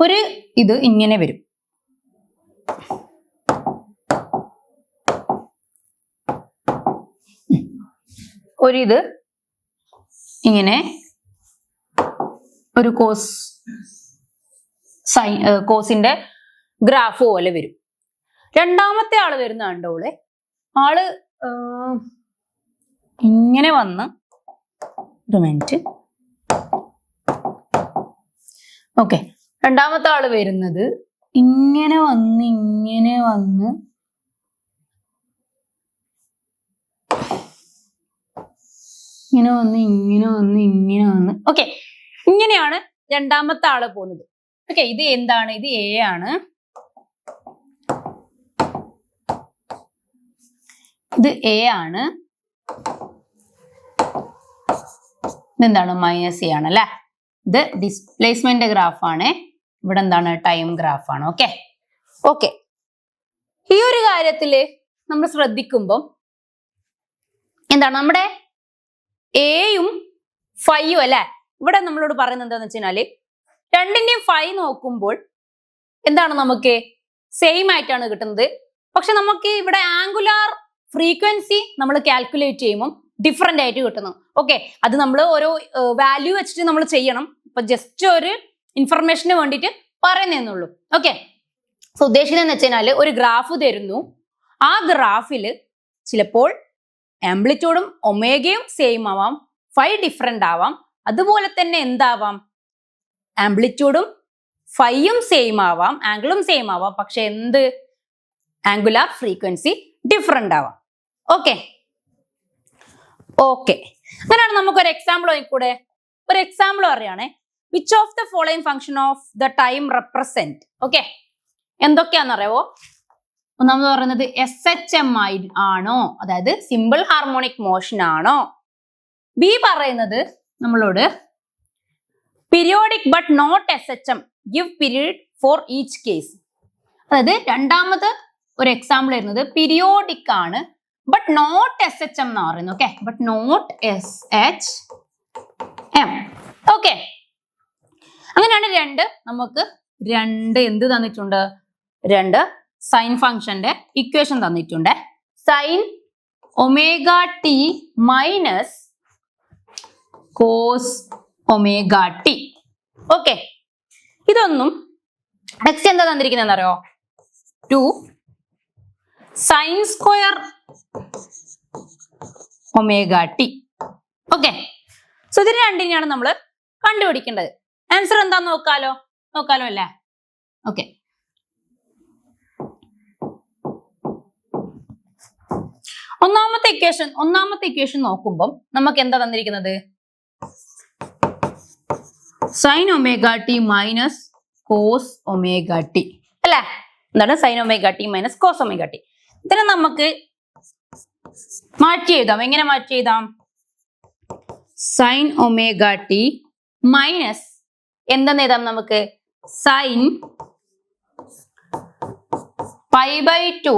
ഒരു ഇത് ഇങ്ങനെ വരും. ഒരിത് ഇങ്ങനെ ഒരു കോസിന്റെ ഗ്രാഫ് പോലെ വരും. രണ്ടാമത്തെ ആള് വരുന്ന കണ്ടോളെ, ആള് ഇങ്ങനെ വന്ന്, ഒരു മിനിറ്റ്. ഓക്കെ, രണ്ടാമത്തെ ആള് വരുന്നത് ഇങ്ങനെ വന്ന് ഇങ്ങനെ വന്ന് ഇങ്ങനെ വന്ന് ഇങ്ങനെ വന്ന് ഇങ്ങനെ വന്ന്. ഓക്കെ, ഇങ്ങനെയാണ് രണ്ടാമത്തെ ആള് പോകുന്നത്. ഓക്കെ, ഇത് എന്താണ്? ഇത് എ ആണ്, ഇത് എ ആണ്, ഇതെന്താണ്? മൈനസ് എ ആണ് അല്ലെ. ഇത് ഡിസ്പ്ലേസ്മെന്റ് ഗ്രാഫ് ആണ്. ഇവിടെ എന്താണ്? ടൈം ഗ്രാഫ് ആണ്. ഓക്കെ ഓക്കെ, ഈ ഒരു കാര്യത്തില് നമ്മൾ ശ്രദ്ധിക്കുമ്പോൾ എന്താണ്? നമ്മുടെ എയും ഫൈയും അല്ലെ. ഇവിടെ നമ്മളോട് പറയുന്നത് എന്താന്ന് വെച്ചാല് രണ്ടിന്റെയും ഫൈ നോക്കുമ്പോൾ എന്താണ്? നമുക്ക് സെയിം ആയിട്ടാണ് കിട്ടുന്നത്. പക്ഷെ നമുക്ക് ഇവിടെ ആംഗുലാർ ഫ്രീക്വൻസി നമ്മൾ കാൽക്കുലേറ്റ് ചെയ്യുമ്പോൾ ഡിഫറെന്റ് ആയിട്ട് കിട്ടുന്നു. ഓക്കെ, അത് നമ്മൾ ഓരോ വാല്യൂ വെച്ചിട്ട് നമ്മൾ ചെയ്യണം. ഇപ്പൊ ജസ്റ്റ് ഒരു ഇൻഫർമേഷന് വേണ്ടിയിട്ട് പറയുന്നേന്നുള്ളൂ. ഓക്കെ, സോ ഉദ്ദേശിക്കുന്നത് വെച്ചാൽ ഒരു ഗ്രാഫ് തരുന്നു. ആ ഗ്രാഫില് ചിലപ്പോൾ ആംപ്ലിറ്റ്യൂഡും ഒമേഗയും സെയിം ആവാം, ഫൈ ഡിഫറെന്റ് ആവാം. അതുപോലെ തന്നെ എന്താവാം? ആംപ്ലിറ്റ്യൂഡും ഫൈയും സെയിം ആവാം, ആംഗിളും സെയിം ആവാം. പക്ഷെ എന്ത്? ആംഗുലാർ ഫ്രീക്വൻസി ഡിഫറെന്റ് ആവാം. ഓക്കെ ഓക്കെ, അങ്ങനെയാണ്. നമുക്കൊരു എക്സാമ്പിൾ നോക്കിക്കൂടെ? ഒരു എക്സാമ്പിൾ പറയുകയാണെ, which of the following function of the time represent. Okay, എന്തൊക്കെയാണെന്നറിയാവോ? ഒന്നാമത് പറയുന്നത് SHM ആണോ, അതായത് സിമ്പിൾ ഹാർമോണിക് മോഷൻ ആണോ? ബി പറയുന്നത് നമ്മളോട് periodic but not SHM give period for each case. അതായത് രണ്ടാമത് ഒരു എക്സാമ്പിൾ വരുന്നത് പീരിയോഡിക് ആണ്, ബട്ട് നോട്ട് SHM എന്ന് പറയുന്നു. Okay, but not SHM. Okay, അങ്ങനെയാണ് നമുക്ക് എന്ത് തന്നിട്ടുണ്ട്? രണ്ട് സൈൻ ഫംഗ്ഷന്റെ ഇക്വേഷൻ തന്നിട്ടുണ്ട്. Sine omega T minus cos omega T. Okay, ഇതൊന്നും നെക്സ്റ്റ് എന്താ തന്നിരിക്കുന്നത് അറിയോ? 2 sine square omega T. Okay, so ഇതിന് രണ്ടിനെയാണ് നമ്മൾ കണ്ടുപിടിക്കേണ്ടത്. ആൻസർ എന്താന്ന് നോക്കാലോ അല്ലേ? ഓക്കെ, ഒന്നാമത്തെ ഇക്വേഷൻ നോക്കുമ്പോൾ നമുക്ക് എന്താ തന്നിരിക്കുന്നത്? Sine omega T minus cos omega T അല്ലേ? എന്താണ് sine omega T minus cos omega T? ഇതിനെ നമുക്ക് മാറ്റി എഴുതാം. എങ്ങനെ മാറ്റി എഴുതാം? സൈൻ ഒമേഗ ടി മൈനസ് എന്തെന്ന് എഴുതാം നമുക്ക്? സൈൻ π/2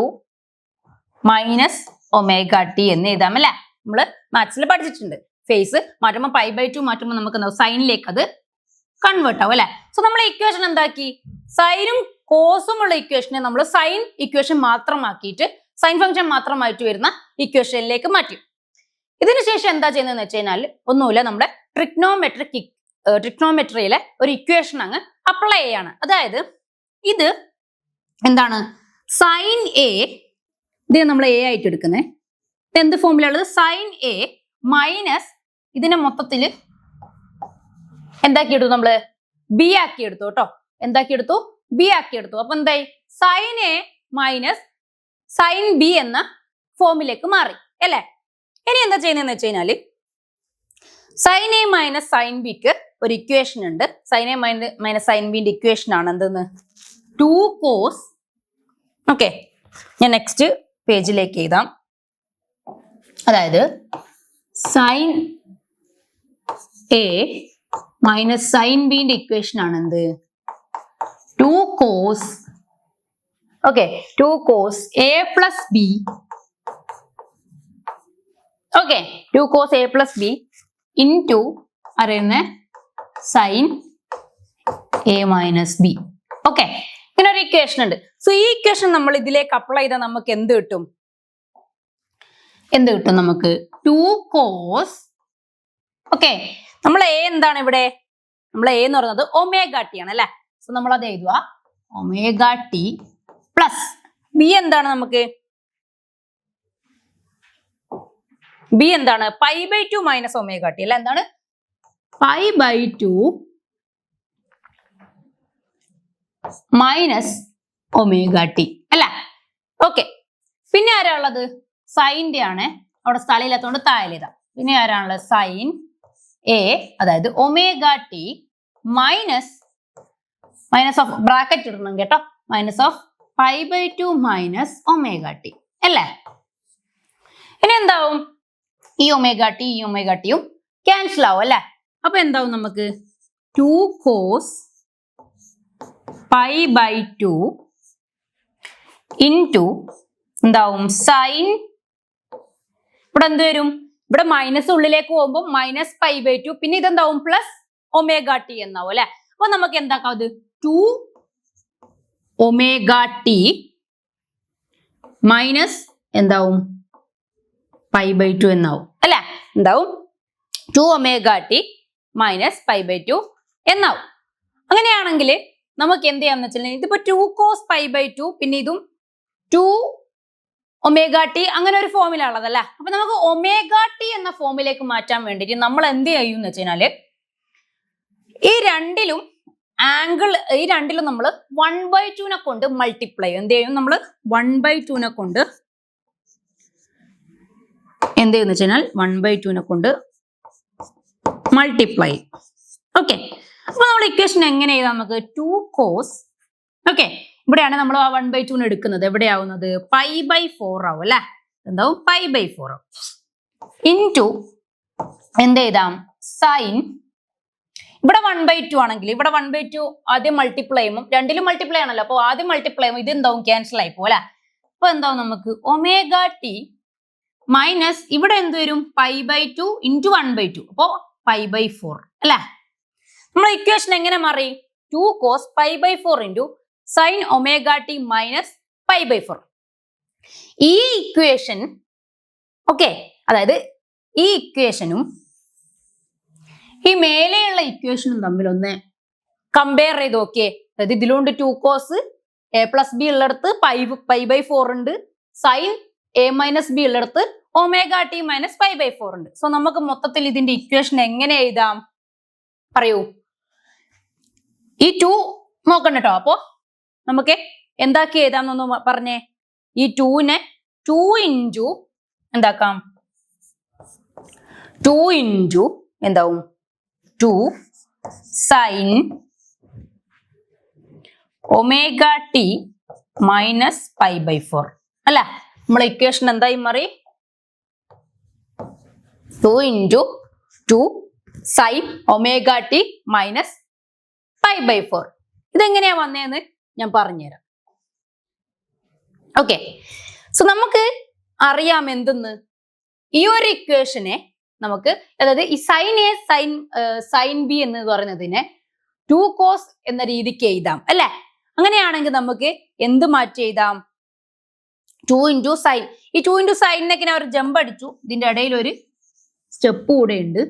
മൈനസ് ഒമേഗ ടി എന്ന് എഴുതാം അല്ലെ? നമ്മള് മാത്സിൽ പഠിച്ചിട്ടുണ്ട്. ഫേസ് മാറ്റുമ്പോൾ π/2 മാറ്റുമ്പോൾ നമുക്ക് എന്താ സൈനിലേക്ക് അത് കൺവേർട്ട് ആവും അല്ലെ? സോ നമ്മൾ ഇക്വേഷൻ എന്താക്കി? സൈനും കോസും ഉള്ള ഇക്വേഷനെ നമ്മൾ സൈൻ ഇക്വേഷൻ മാത്രമാക്കിയിട്ട് സൈൻ ഫംഗ്ഷൻ മാത്രമായിട്ട് വരുന്ന ഇക്വേഷനിലേക്ക് മാറ്റി. ഇതിനുശേഷം എന്താ ചെയ്യുന്നതെന്ന് വെച്ച് കഴിഞ്ഞാൽ ഒന്നുമില്ല, നമ്മുടെ ട്രിഗ്നോമെട്രിയിലെ ഒരു ഇക്വേഷൻ അങ്ങ് അപ്ലൈ ചെയ്യാണ്. അതായത് ഇത് എന്താണ്? സൈൻ എ, ഇത് നമ്മൾ എ ആയിട്ട് എടുക്കുന്നത്. ഇത് എന്ത് ഫോമിലുള്ളത്? സൈൻ എ മൈനസ് ഇതിനെ മൊത്തത്തിൽ എന്താക്കി എടുത്തു? നമ്മള് ബി ആക്കി എടുത്തു കേട്ടോ. എന്താക്കി എടുത്തു? ബി ആക്കി എടുത്തു. അപ്പൊ എന്തായി? Sine A minus sine B എന്ന ഫോമിലേക്ക് മാറി അല്ലെ? ഇനി എന്താ ചെയ്യുന്നതെന്ന് വെച്ച് കഴിഞ്ഞാല് സൈൻ എ മൈനസ് സൈൻ ബിക്ക് ഒരു ഇക്വേഷൻ ഉണ്ട്. സൈൻ എ മൈനസ് സൈൻ ബിന്റെ ഇക്വേഷൻ ആണ് എന്തെന്ന്? 2 കോസ്. ഓക്കെ, ഞാൻ നെക്സ്റ്റ് പേജിലേക്ക് എഴുതാം. അതായത് സൈൻ എ മൈനസ് സൈൻ ബിന്റെ ഇക്വേഷൻ ആണ് എന്ത്? 2 cos. Okay, 2 cos A plus B. Okay, 2 cos A plus B into അറിയുന്ന sine A minus B. Okay, ഇങ്ങനെ ഒരു ഇക്വേഷൻ ഉണ്ട്. സോ ഈ ഇക്വേഷൻ നമ്മൾ ഇതിലേക്ക് അപ്ലൈ ചെയ്താൽ നമുക്ക് എന്ത് കിട്ടും? നമുക്ക് 2 കോസ്. ഓക്കെ, നമ്മൾ എ എന്താണ് ഇവിടെ? നമ്മൾ എ എന്ന് പറയുന്നത് ഒമേഗ ടി ആണ് അല്ലെ? സോ നമ്മൾ അത് എഴുതുക, ഒമേഗ ടി പ്ലസ് ബി എന്താണ് നമുക്ക്? ബി എന്താണ്? π/2 മൈനസ് ഒമേഗ ടി അല്ലെ? എന്താണ്? π/2 മൈനസ് ഒമേഗ ടി അല്ല? ഓക്കെ, പിന്നെ ആരാ ഉള്ളത്? സൈൻ്റെ ആണ്. അവിടെ സ്ഥലമില്ലാത്തതുകൊണ്ട് താഴെ. പിന്നെ ആരാണുള്ളത്? സൈൻ എ, അതായത് omega T minus of bracket ഇടണം കേട്ടോ, minus of π/2 minus omega T അല്ലേ? ഇനി എന്താവും? ഈ ഒമേഗ ടിയും ക്യാൻസൽ ആവും അല്ലെ? അപ്പൊ എന്താവും നമുക്ക്? 2 കോസ് π/2 ഇൻറ്റു എന്താവും? സൈൻ, ഇവിടെ എന്ത് വരും? ഇവിടെ മൈനസ് ഉള്ളിലേക്ക് പോകുമ്പോൾ മൈനസ് π/2, പിന്നെ ഇതെന്താവും? പ്ലസ് ഒമേഗ ടി എന്നാവും അല്ലെ? അപ്പൊ നമുക്ക് എന്താക്കാം? അത് 2 ഒമേഗ ടി മൈനസ് എന്താവും? π/2 എന്നാവും അല്ലെ? എന്താവും? 2 ഒമേഗ ടി മൈനസ് π/2 എന്നാവും. അങ്ങനെയാണെങ്കിൽ നമുക്ക് എന്ത് ചെയ്യാന്ന് വെച്ചിട്ടുണ്ടെങ്കിൽ ഇതിപ്പോ 2 കോസ് π/2 പിന്നെ ഇതും 2 ഒമേഗ ടി അങ്ങനെ ഒരു ഫോമിലുള്ളതല്ല. അപ്പൊ നമുക്ക് ഒമേഗ ടി എന്ന ഫോമിലേക്ക് മാറ്റാൻ വേണ്ടിയിട്ട് നമ്മൾ എന്ത് ചെയ്യുമെന്ന് വെച്ച് കഴിഞ്ഞാല് ഈ രണ്ടിലും നമ്മൾ 1/2 കൊണ്ട് മൾട്ടിപ്ലൈ ചെയ്യും. എന്ത് ചെയ്യും? നമ്മൾ 1/2 കൊണ്ട് എന്ത് ചെയ്യുന്ന വെച്ച് കഴിഞ്ഞാൽ 1/2 കൊണ്ട് മൾട്ടിപ്ലൈ. ഓക്കെ, അപ്പൊ നമ്മൾ ഇക്വേഷൻ എങ്ങനെ ചെയ്താൽ നമുക്ക് 2 കോസ്. ഓക്കെ, ഇവിടെയാണ് നമ്മൾ ആ 1/2 എടുക്കുന്നത്. എവിടെയാവുന്നത്? π/4 ആവും അല്ലെ? എന്താവും? π/4 ഇൻറ്റു എന്ത് ചെയ്താം? സൈൻ ഇവിടെ 1/2 ആണെങ്കിൽ ഇവിടെ 1/2 ആദ്യം മൾട്ടിപ്ലൈ ചെയ്യുമ്പോൾ രണ്ടിലും മൾട്ടിപ്ലൈ ആണല്ലോ, അപ്പൊ ആദ്യം മൾട്ടിപ്ലൈ ചെയ്യുമ്പോൾ ഇത് എന്താവും, ക്യാൻസൽ ആയി പോലെ. അപ്പൊ എന്താവും നമുക്ക് ഒമേഗ ടി മൈനസ് ഇവിടെ എന്ത് വരും, π/2 ഇൻറ്റു 1/2, അപ്പോ π/4 അല്ലെ. നമ്മൾ ഇക്വേഷൻ എങ്ങനെ മാറി, 2 cos π/4 into sine omega T minus π/4. ഈ ഇക്വേഷൻ ഓക്കെ, അതായത് ഈ ഇക്വേഷനും ഈ മേലെയുള്ള ഇക്വേഷനും തമ്മിൽ ഒന്ന് കമ്പയർ ചെയ്ത് നോക്കിയേ. അതായത് ഇതിലുണ്ട് 2 cos a + b ഉള്ളിടത്ത് π/4 ഉണ്ട്, സൈൻ a - b ഉള്ളിടത്ത് ഒമേഗ ടി മൈനസ് π/4 ഉണ്ട്. സോ നമുക്ക് മൊത്തത്തിൽ ഇതിന്റെ ഇക്വേഷൻ എങ്ങനെ എഴുതാം പറയൂ. ഈ 2 നോക്കണ്ട കേട്ടോ. അപ്പോ നമുക്ക് എന്താക്കി എഴുതാമെന്നൊന്ന് പറഞ്ഞേ. ഈ 2നെ 2 ഇൻറ്റു എന്താക്കാം, 2 ഇൻറ്റു എന്താവും 2 സൈൻ ഒമേഗ ടി മൈനസ് π/4 അല്ല. നമ്മളെ ഇക്വേഷൻ എന്തായി മാറി, 2 into 2 sine omega T minus π/4. ഇതെങ്ങനെയാ വന്നതെന്ന് ഞാൻ പറഞ്ഞുതരാം. ഓക്കെ, സോ നമുക്ക് അറിയാം എന്തെന്ന്, ഈ ഒരു ഇക്വേഷനെ നമുക്ക്, അതായത് ഈ സൈൻ എ സൈൻ ബി എന്ന് പറയുന്നതിനെ 2 cos എന്ന രീതിക്ക് എഴുതാം അല്ലെ. അങ്ങനെയാണെങ്കിൽ നമുക്ക് എന്ത് മാറ്റി എഴുതാം, 2 ഇൻറ്റു സൈൻ. ഈ 2 ഇൻറ്റു സൈനിനൊക്കെ ഞാൻ ഒരു ജമ്പ് അടിച്ചു, ഇതിന്റെ ഇടയിൽ ഒരു സ്റ്റെപ്പ് കൂടെ ഉണ്ട്,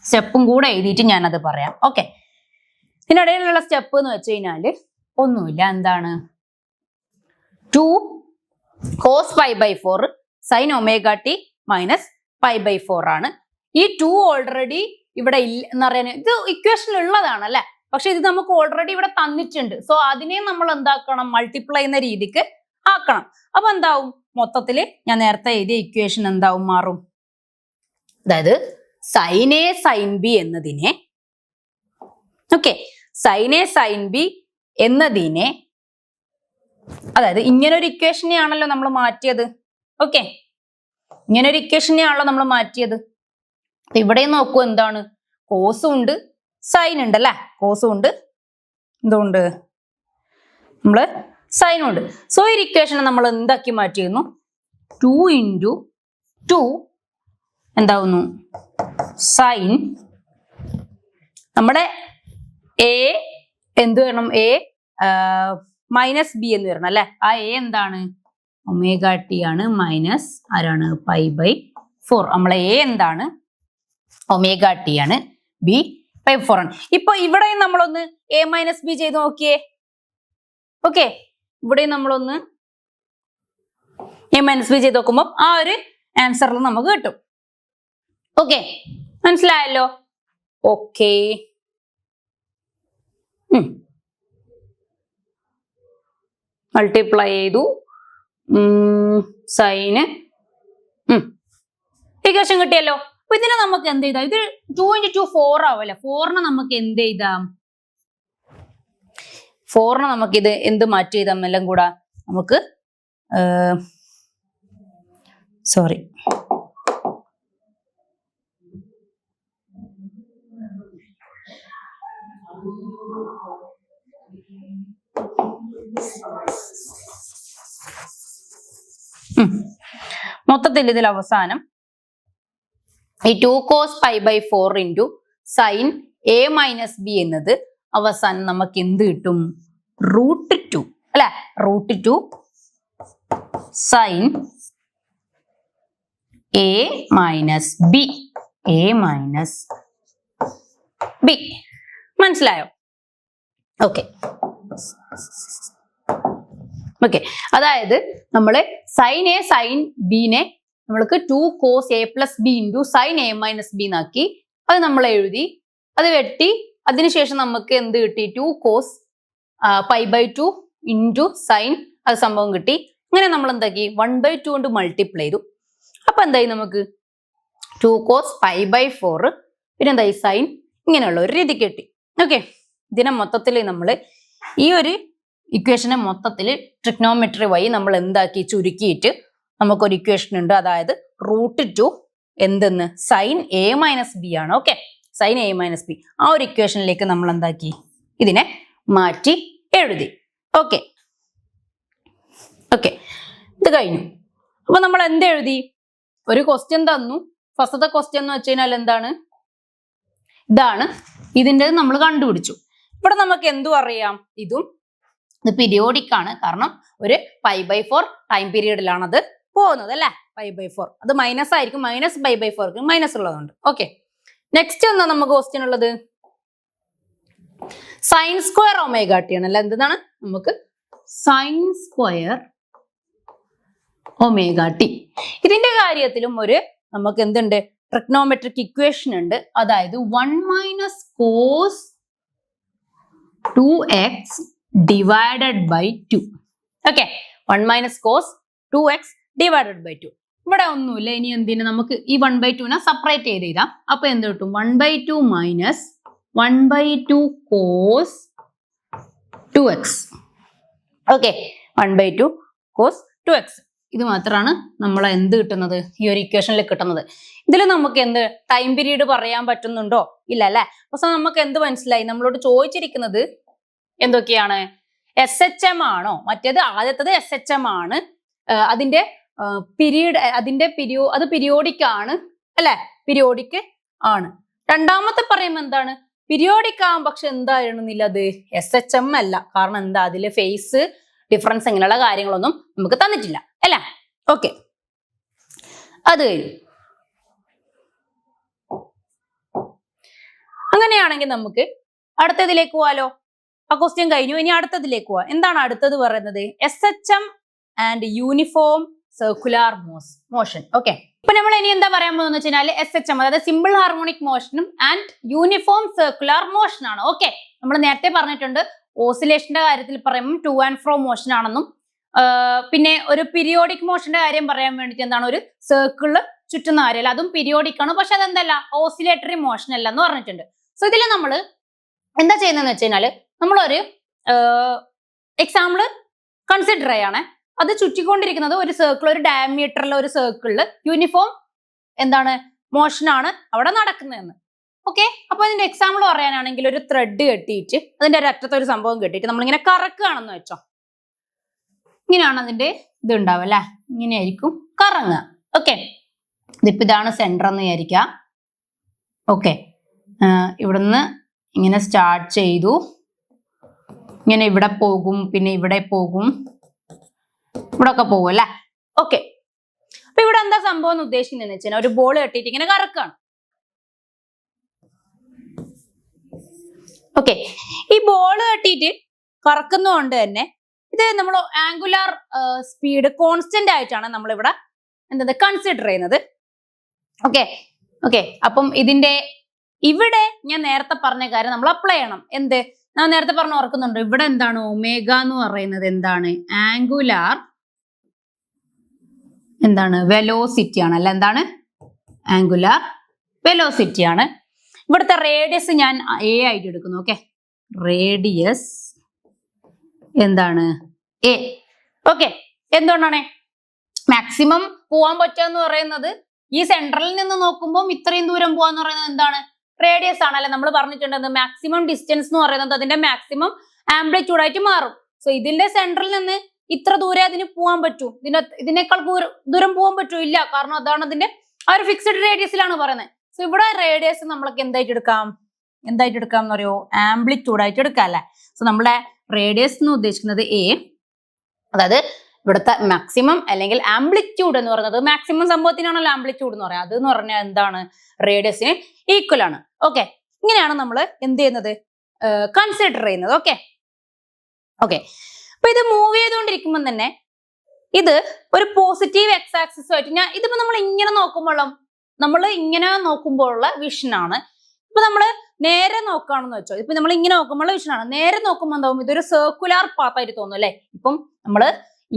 സ്റ്റെപ്പും കൂടെ എഴുതിയിട്ട് ഞാനത് പറയാം. ഓക്കെ, ഇതിന്റെ ഇടയിലുള്ള സ്റ്റെപ്പ് എന്ന് വെച്ച് കഴിഞ്ഞാല് ഒന്നുമില്ല, എന്താണ് 2 cos π/4 sine omega T minus π/4 ആണ്. ഈ 2 ഓൾറെഡി ഇവിടെ ഇല്ല എന്ന് പറയാൻ, ഇത് ഇക്വേഷനിൽ ഉള്ളതാണ് അല്ലെ, പക്ഷെ ഇത് നമുക്ക് ഓൾറെഡി ഇവിടെ തന്നിട്ടുണ്ട്. സോ അതിനെ നമ്മൾ എന്താക്കണം, മൾട്ടിപ്ലൈ ചെയ്യുന്ന രീതിക്ക് ആക്കണം. അപ്പൊ എന്താവും, മൊത്തത്തില് ഞാൻ നേരത്തെ എഴുതിയ ഇക്വേഷൻ എന്താവും, മാറും. അതായത് സൈൻ എ സൈൻ ബി എന്നതിനെ, okay, sine A sine B എന്നതിനെ, അതായത് ഇങ്ങനൊരു ഇക്വേഷനെയാണല്ലോ നമ്മൾ മാറ്റിയത്. ഓക്കെ, ഇങ്ങനൊരു ഇക്വേഷനെയാണല്ലോ നമ്മൾ മാറ്റിയത്. ഇവിടെ നോക്കൂ, എന്താണ്, കോസും ഉണ്ട് സൈൻ ഉണ്ട് അല്ലെ, കോസും ഉണ്ട് എന്തുകൊണ്ട്, നമ്മള് സൈനും ഉണ്ട്. സോ ഈ ഇക്വേഷനെ നമ്മൾ എന്താക്കി മാറ്റിയിരുന്നു, 2 ഇൻറ്റു 2 എന്താവുന്നു സൈൻ, നമ്മുടെ എ എന്ത് വരണം, എ മൈനസ് ബി എന്ന് വരണം അല്ലെ. ആ എ എന്താണ്, ഒമേഗ ടി ആണ്, മൈനസ് ആരാണ്, π/4. നമ്മളെ എ എന്താണ്, ഒമേഗ ടി ആണ്, ബി π/4 ആണ്. ഇപ്പൊ ഇവിടെ നമ്മളൊന്ന് a - b ചെയ്ത് നോക്കിയേ. ഓക്കെ, ഇവിടെ നമ്മളൊന്ന് a - b ചെയ്ത് നോക്കുമ്പോൾ ആ ഒരു ആൻസറിൽ നമുക്ക് കിട്ടും. ഓക്കെ, മനസ്സിലായല്ലോ. ഓക്കെ, മൾട്ടിപ്ലൈ ചെയ്തു സൈന്, ഇക്വേഷൻ കിട്ടിയല്ലോ. അപ്പൊ ഇതിനെ നമുക്ക് എന്ത് ചെയ്താം, ഇത് 2 ഇൻറ്റു 2 4 ആവല്ലേ. 4നെ നമുക്ക് എന്ത് ചെയ്താം, 4നെ നമുക്ക് ഇത് എന്ത് മാറ്റി ചെയ്താം, എല്ലാം കൂടെ നമുക്ക് സോറി മൊത്തത്തിൽ ഇതിൽ അവസാനം ഈ 2 cos π/4 into sine a - b എന്നത് അവസാനം നമുക്ക് എന്ത് കിട്ടും, √2 അല്ലെ. √2 sine a - b, a - b. മനസ്സിലായോ? ഓക്കെ ഓക്കെ, അതായത് നമ്മള് സൈൻ എ സൈൻ ബിനെ നമ്മൾക്ക് 2 cos a + b into sine a - b എന്നാക്കി. അത് നമ്മൾ എഴുതി, അത് വെട്ടി, അതിനുശേഷം നമുക്ക് എന്ത് കിട്ടി, 2 cos π/2 ഇൻറ്റു സൈൻ, അത് സംഭവം കിട്ടി. അങ്ങനെ നമ്മൾ എന്താക്കി, 1/2 കൊണ്ട് മൾട്ടിപ്ലൈ ചെയ്തു. അപ്പൊ എന്തായി, നമുക്ക് 2 cos π/4 പിന്നെ എന്തായി സൈൻ, ഇങ്ങനെയുള്ള ഒരു രീതി കിട്ടി. ഓക്കെ, ഇതിനെ മൊത്തത്തിൽ നമ്മൾ ഈ ഒരു ഇക്വേഷനെ മൊത്തത്തിൽ ട്രിഗ്നോമെട്രി വഴി നമ്മൾ എന്താക്കി, ചുരുക്കിയിട്ട് നമുക്കൊരു ഇക്വേഷൻ ഉണ്ട്. അതായത് √2 എന്തെന്ന്, സൈൻ a - b ആണ്. Okay, sine A minus B. ആ ഒരു ഇക്വേഷനിലേക്ക് നമ്മൾ എന്താക്കി, ഇതിനെ മാറ്റി എഴുതി. ഓക്കെ ഓക്കെ, ഇത് കഴിഞ്ഞു. അപ്പൊ നമ്മൾ എന്ത് എഴുതി? ഒരു ക്വസ്റ്റ്യൻ തന്നു. ഫസ്റ്റത്തെ ക്വസ്റ്റ്യൻ എന്ന് വെച്ച് കഴിഞ്ഞാൽ എന്താണ്? ഇതാണ്. ഇതിൻ്റെ നമ്മൾ കണ്ടുപിടിച്ചു. ഇവിടെ നമുക്ക് എന്തു അറിയാം? ഇത് പീരിയോഡിക് ആണ്. കാരണം ഒരു π/4 ടൈം പീരീഡിലാണ് അത് പോകുന്നത് അല്ലെ. π/4 അത് മൈനസ് ആയിരിക്കും. മൈനസ് π/4 മൈനസ് ഉള്ളതുകൊണ്ട്. ഓക്കെ, നെക്സ്റ്റ് എന്നാ നമുക്ക് ക്വസ്റ്റ്യൻ ഉള്ളത്? സൈൻ സ്ക്വയർ ഒമേഗ ടി ആണ് അല്ലെ. എന്താണ്? നമുക്ക് സൈൻ സ്ക്വയർ ഒമേഗ ടി. ഇതിന്റെ കാര്യത്തിലും നമുക്ക് എന്തുണ്ട്? ട്രിഗ്നോമെട്രിക് ഇക്വേഷൻ ഉണ്ട്. അതായത് 1 minus cos 2x divided by 2. Okay, 1 minus cos 2x divided by 2. ഇവിടെ ഒന്നുമില്ല. ഇനി എന്തിന് നമുക്ക് ഈ 1/2 സെപ്പറേറ്റ് ചെയ്ത് എഴുതാം. അപ്പൊ എന്ത് കിട്ടും? 1/2 minus 1/2 cos 2x. Okay, 1/2 cos 2x. ഇത് മാത്രമാണ് നമ്മൾ എന്ത് കിട്ടുന്നത്? ഈ ഒരു ഇക്വേഷനിൽ കിട്ടുന്നത്. ഇതിൽ നമുക്ക് എന്ത് ടൈം പീരീഡ് പറയാൻ പറ്റുന്നുണ്ടോ? ഇല്ല അല്ലെ. പക്ഷെ നമുക്ക് എന്ത് മനസ്സിലായി? നമ്മളോട് ചോദിച്ചിരിക്കുന്നത് എന്തൊക്കെയാണ്? SHM ആണോ? മറ്റേത് ആദ്യത്തത് SHM ആണ്. അതിന്റെ പീരീഡ് അത് പീരിയോഡിക് ആണ് അല്ലെ. പീരിയോഡിക് ആണ്. രണ്ടാമത്തെ പറയുമ്പോൾ എന്താണ്? പീരിയോഡിക് ആകും, പക്ഷെ എന്തായിരുന്നില്ല, അത് SHM അല്ല. കാരണം എന്താ? അതില് ഫേസ് ഡിഫറൻസ് ഇങ്ങനെയുള്ള കാര്യങ്ങളൊന്നും നമുക്ക് തന്നിട്ടില്ല അല്ല. ഓക്കെ, അത് കഴിഞ്ഞു. അങ്ങനെയാണെങ്കിൽ നമുക്ക് അടുത്തതിലേക്ക് പോവാലോ. ആ ക്വസ്റ്റ്യൻ കഴിഞ്ഞു. ഇനി അടുത്തതിലേക്ക് പോവാം. എന്താണ് അടുത്തത് പറയുന്നത്? SHM and uniform circular motion. Okay, ഇപ്പൊ നമ്മൾ ഇനി എന്താ പറയാൻ പോകുന്നത് വെച്ച് കഴിഞ്ഞാൽ SHM അതായത് സിമ്പിൾ ഹാർമോണിക് മോഷനും ആൻഡ് യൂണിഫോം സർക്കുലാർ മോഷൻ ആണ്. ഓക്കെ, നമ്മൾ നേരത്തെ പറഞ്ഞിട്ടുണ്ട് ഓസിലേഷന്റെ കാര്യത്തിൽ പറയുമ്പോൾ ടു ആൻഡ് ഫ്രോ മോഷൻ ആണെന്നും, പിന്നെ ഒരു പീരിയോഡിക് മോഷന്റെ കാര്യം പറയാൻ വേണ്ടിയിട്ട് എന്താണ്? ഒരു സർക്കിളിൽ ചുറ്റുന്ന കാര്യമല്ല, അതും പീരിയോഡിക് ആണ്. പക്ഷെ അതെന്തല്ല, ഓസിലേറ്ററി മോഷൻ അല്ല എന്ന് പറഞ്ഞിട്ടുണ്ട്. സോ ഇതിൽ നമ്മൾ എന്താ ചെയ്യുന്നതെന്ന് വെച്ച് കഴിഞ്ഞാല് നമ്മളൊരു എക്സാമ്പിൾ കൺസിഡർ ചെയ്യാണ്. അത് ചുറ്റിക്കൊണ്ടിരിക്കുന്നത് ഒരു സർക്കിൾ, ഒരു ഡയമീറ്ററിലെ ഒരു സർക്കിളിൽ യൂണിഫോം എന്താണ് മോഷനാണ് അവിടെ നടക്കുന്നതെന്ന്. ഓക്കെ, അപ്പൊ അതിന്റെ എക്സാമ്പിൾ പറയാനാണെങ്കിൽ ഒരു ത്രെഡ് കെട്ടിയിട്ട് അതിന്റെ ഒരറ്റത്തെ ഒരു സംഭവം കെട്ടിയിട്ട് നമ്മളിങ്ങനെ കറക്കുകയാണെന്ന് വെച്ചോ. ഇങ്ങനെയാണ് അതിന്റെ ഇത് ഉണ്ടാവുക അല്ലെ. ഇങ്ങനെയായിരിക്കും കറങ്ങുക. ഓക്കെ, ഇതിപ്പോ ഇതാണ് സെന്റർ എന്ന് വിചാരിക്കുക. ഓക്കെ, ഇവിടുന്ന് ഇങ്ങനെ സ്റ്റാർട്ട് ചെയ്തു, ഇങ്ങനെ ഇവിടെ പോകും, പിന്നെ ഇവിടെ പോകും, ഇവിടെ ഒക്കെ പോകും അല്ലെ. ഓക്കെ, അപ്പൊ ഇവിടെ എന്താ സംഭവം എന്ന് ഉദ്ദേശിക്കുന്നതെന്ന് വെച്ചാൽ ഒരു ബോൾ കെട്ടിയിട്ട് ഇങ്ങനെ കറക്കുകയാണ്. ഓക്കെ, ഈ ബോൾ കെട്ടിയിട്ട് കറക്കുന്നതുകൊണ്ട് തന്നെ ഇത് നമ്മൾ ആംഗുലാർ സ്പീഡ് കോൺസ്റ്റന്റ് ആയിട്ടാണ് നമ്മളിവിടെ എന്താ കൺസിഡർ ചെയ്യുന്നത്. ഓക്കെ ഓക്കെ, അപ്പം ഇതിന്റെ ഇവിടെ ഞാൻ നേരത്തെ പറഞ്ഞ കാര്യം നമ്മൾ അപ്ലൈ ചെയ്യണം. എന്ത് ഞാൻ നേരത്തെ പറഞ്ഞ ഓർക്കുന്നുണ്ടോ? ഇവിടെ എന്താണ് ഒമേഗ എന്ന് പറയുന്നത്? എന്താണ്? ആംഗുലാർ വെലോസിറ്റി ആണ് അല്ല. എന്താണ്? ആംഗുലാർ വെലോസിറ്റി ആണ്. ഇവിടുത്തെ റേഡിയസ് ഞാൻ A ആയിട്ട് എടുക്കുന്നു. ഓക്കെ, റേഡിയസ് എന്താണ്? A. ഓക്കെ, എന്തുകൊണ്ടാണ് മാക്സിമം പോവാൻ പറ്റുക എന്ന് പറയുന്നത്? ഈ സെൻട്രലിൽ നിന്ന് നോക്കുമ്പോൾ ഇത്രയും ദൂരം പോവാന്ന് പറയുന്നത് എന്താണ്? റേഡിയസ് ആണല്ലേ. നമ്മൾ പറഞ്ഞിട്ടുണ്ട് മാക്സിമം ഡിസ്റ്റൻസ് എന്ന് പറയുന്നത് അതിന്റെ മാക്സിമം ആംപ്ലിറ്റ്യൂഡ് ആയിട്ട് മാറും. സോ ഇതിന്റെ സെൻട്രലിൽ നിന്ന് ഇത്ര ദൂരെ അതിന് പോകാൻ പറ്റൂ? ഇതിനേക്കാൾ ദൂരം പോകാൻ പറ്റൂ? ഇല്ല. കാരണം അതാണ് അതിന്റെ ആ ഒരു ഫിക്സഡ് റേഡിയസിലാണ് പറയുന്നത്. സോ ഇവിടെ റേഡിയസ് നമ്മൾക്ക് എന്തായിട്ട് എടുക്കാം എന്ന് പറയോ? ആംപ്ലിറ്റ്യൂഡ് ആയിട്ട് എടുക്കാം അല്ലെ. സോ നമ്മുടെ റേഡിയസ് എന്ന് ഉദ്ദേശിക്കുന്നത് A, അതായത് ഇവിടുത്തെ മാക്സിമം അല്ലെങ്കിൽ ആംപ്ലിറ്റ്യൂഡ് എന്ന് പറയുന്നത് മാക്സിമം സംഭവത്തിനാണല്ലോ ആംപ്ലിറ്റ്യൂഡ് എന്ന് പറയാം. അത് എന്ന് പറഞ്ഞാൽ എന്താണ്? റേഡിയസിന് ഈക്വൽ ആണ്. ഓക്കെ, ഇങ്ങനെയാണ് നമ്മൾ എന്ത് ചെയ്യുന്നത്? കൺസിഡർ ചെയ്യുന്നത്. ഓക്കെ ഓക്കെ, അപ്പൊ ഇത് മൂവ് ചെയ്തുകൊണ്ടിരിക്കുമ്പോൾ തന്നെ ഇത് ഒരു പോസിറ്റീവ് എക്സ് ആക്സിസുമായിട്ട് ഇതിപ്പോ നമ്മൾ ഇങ്ങനെ നോക്കുമ്പോഴുള്ള വിഷൻ ആണ്. ഇപ്പൊ നമ്മൾ നേരെ നോക്കുകയാണെന്ന് വെച്ചോ. ഇപ്പൊ നമ്മൾ ഇങ്ങനെ നോക്കുമ്പോഴുള്ള വിഷൻ ആണ്. നേരെ നോക്കുമ്പോൾ എന്താവും? ഇതൊരു സർക്കുലാർ പാത്ത് ആയിട്ട് തോന്നും അല്ലെ. ഇപ്പം നമ്മൾ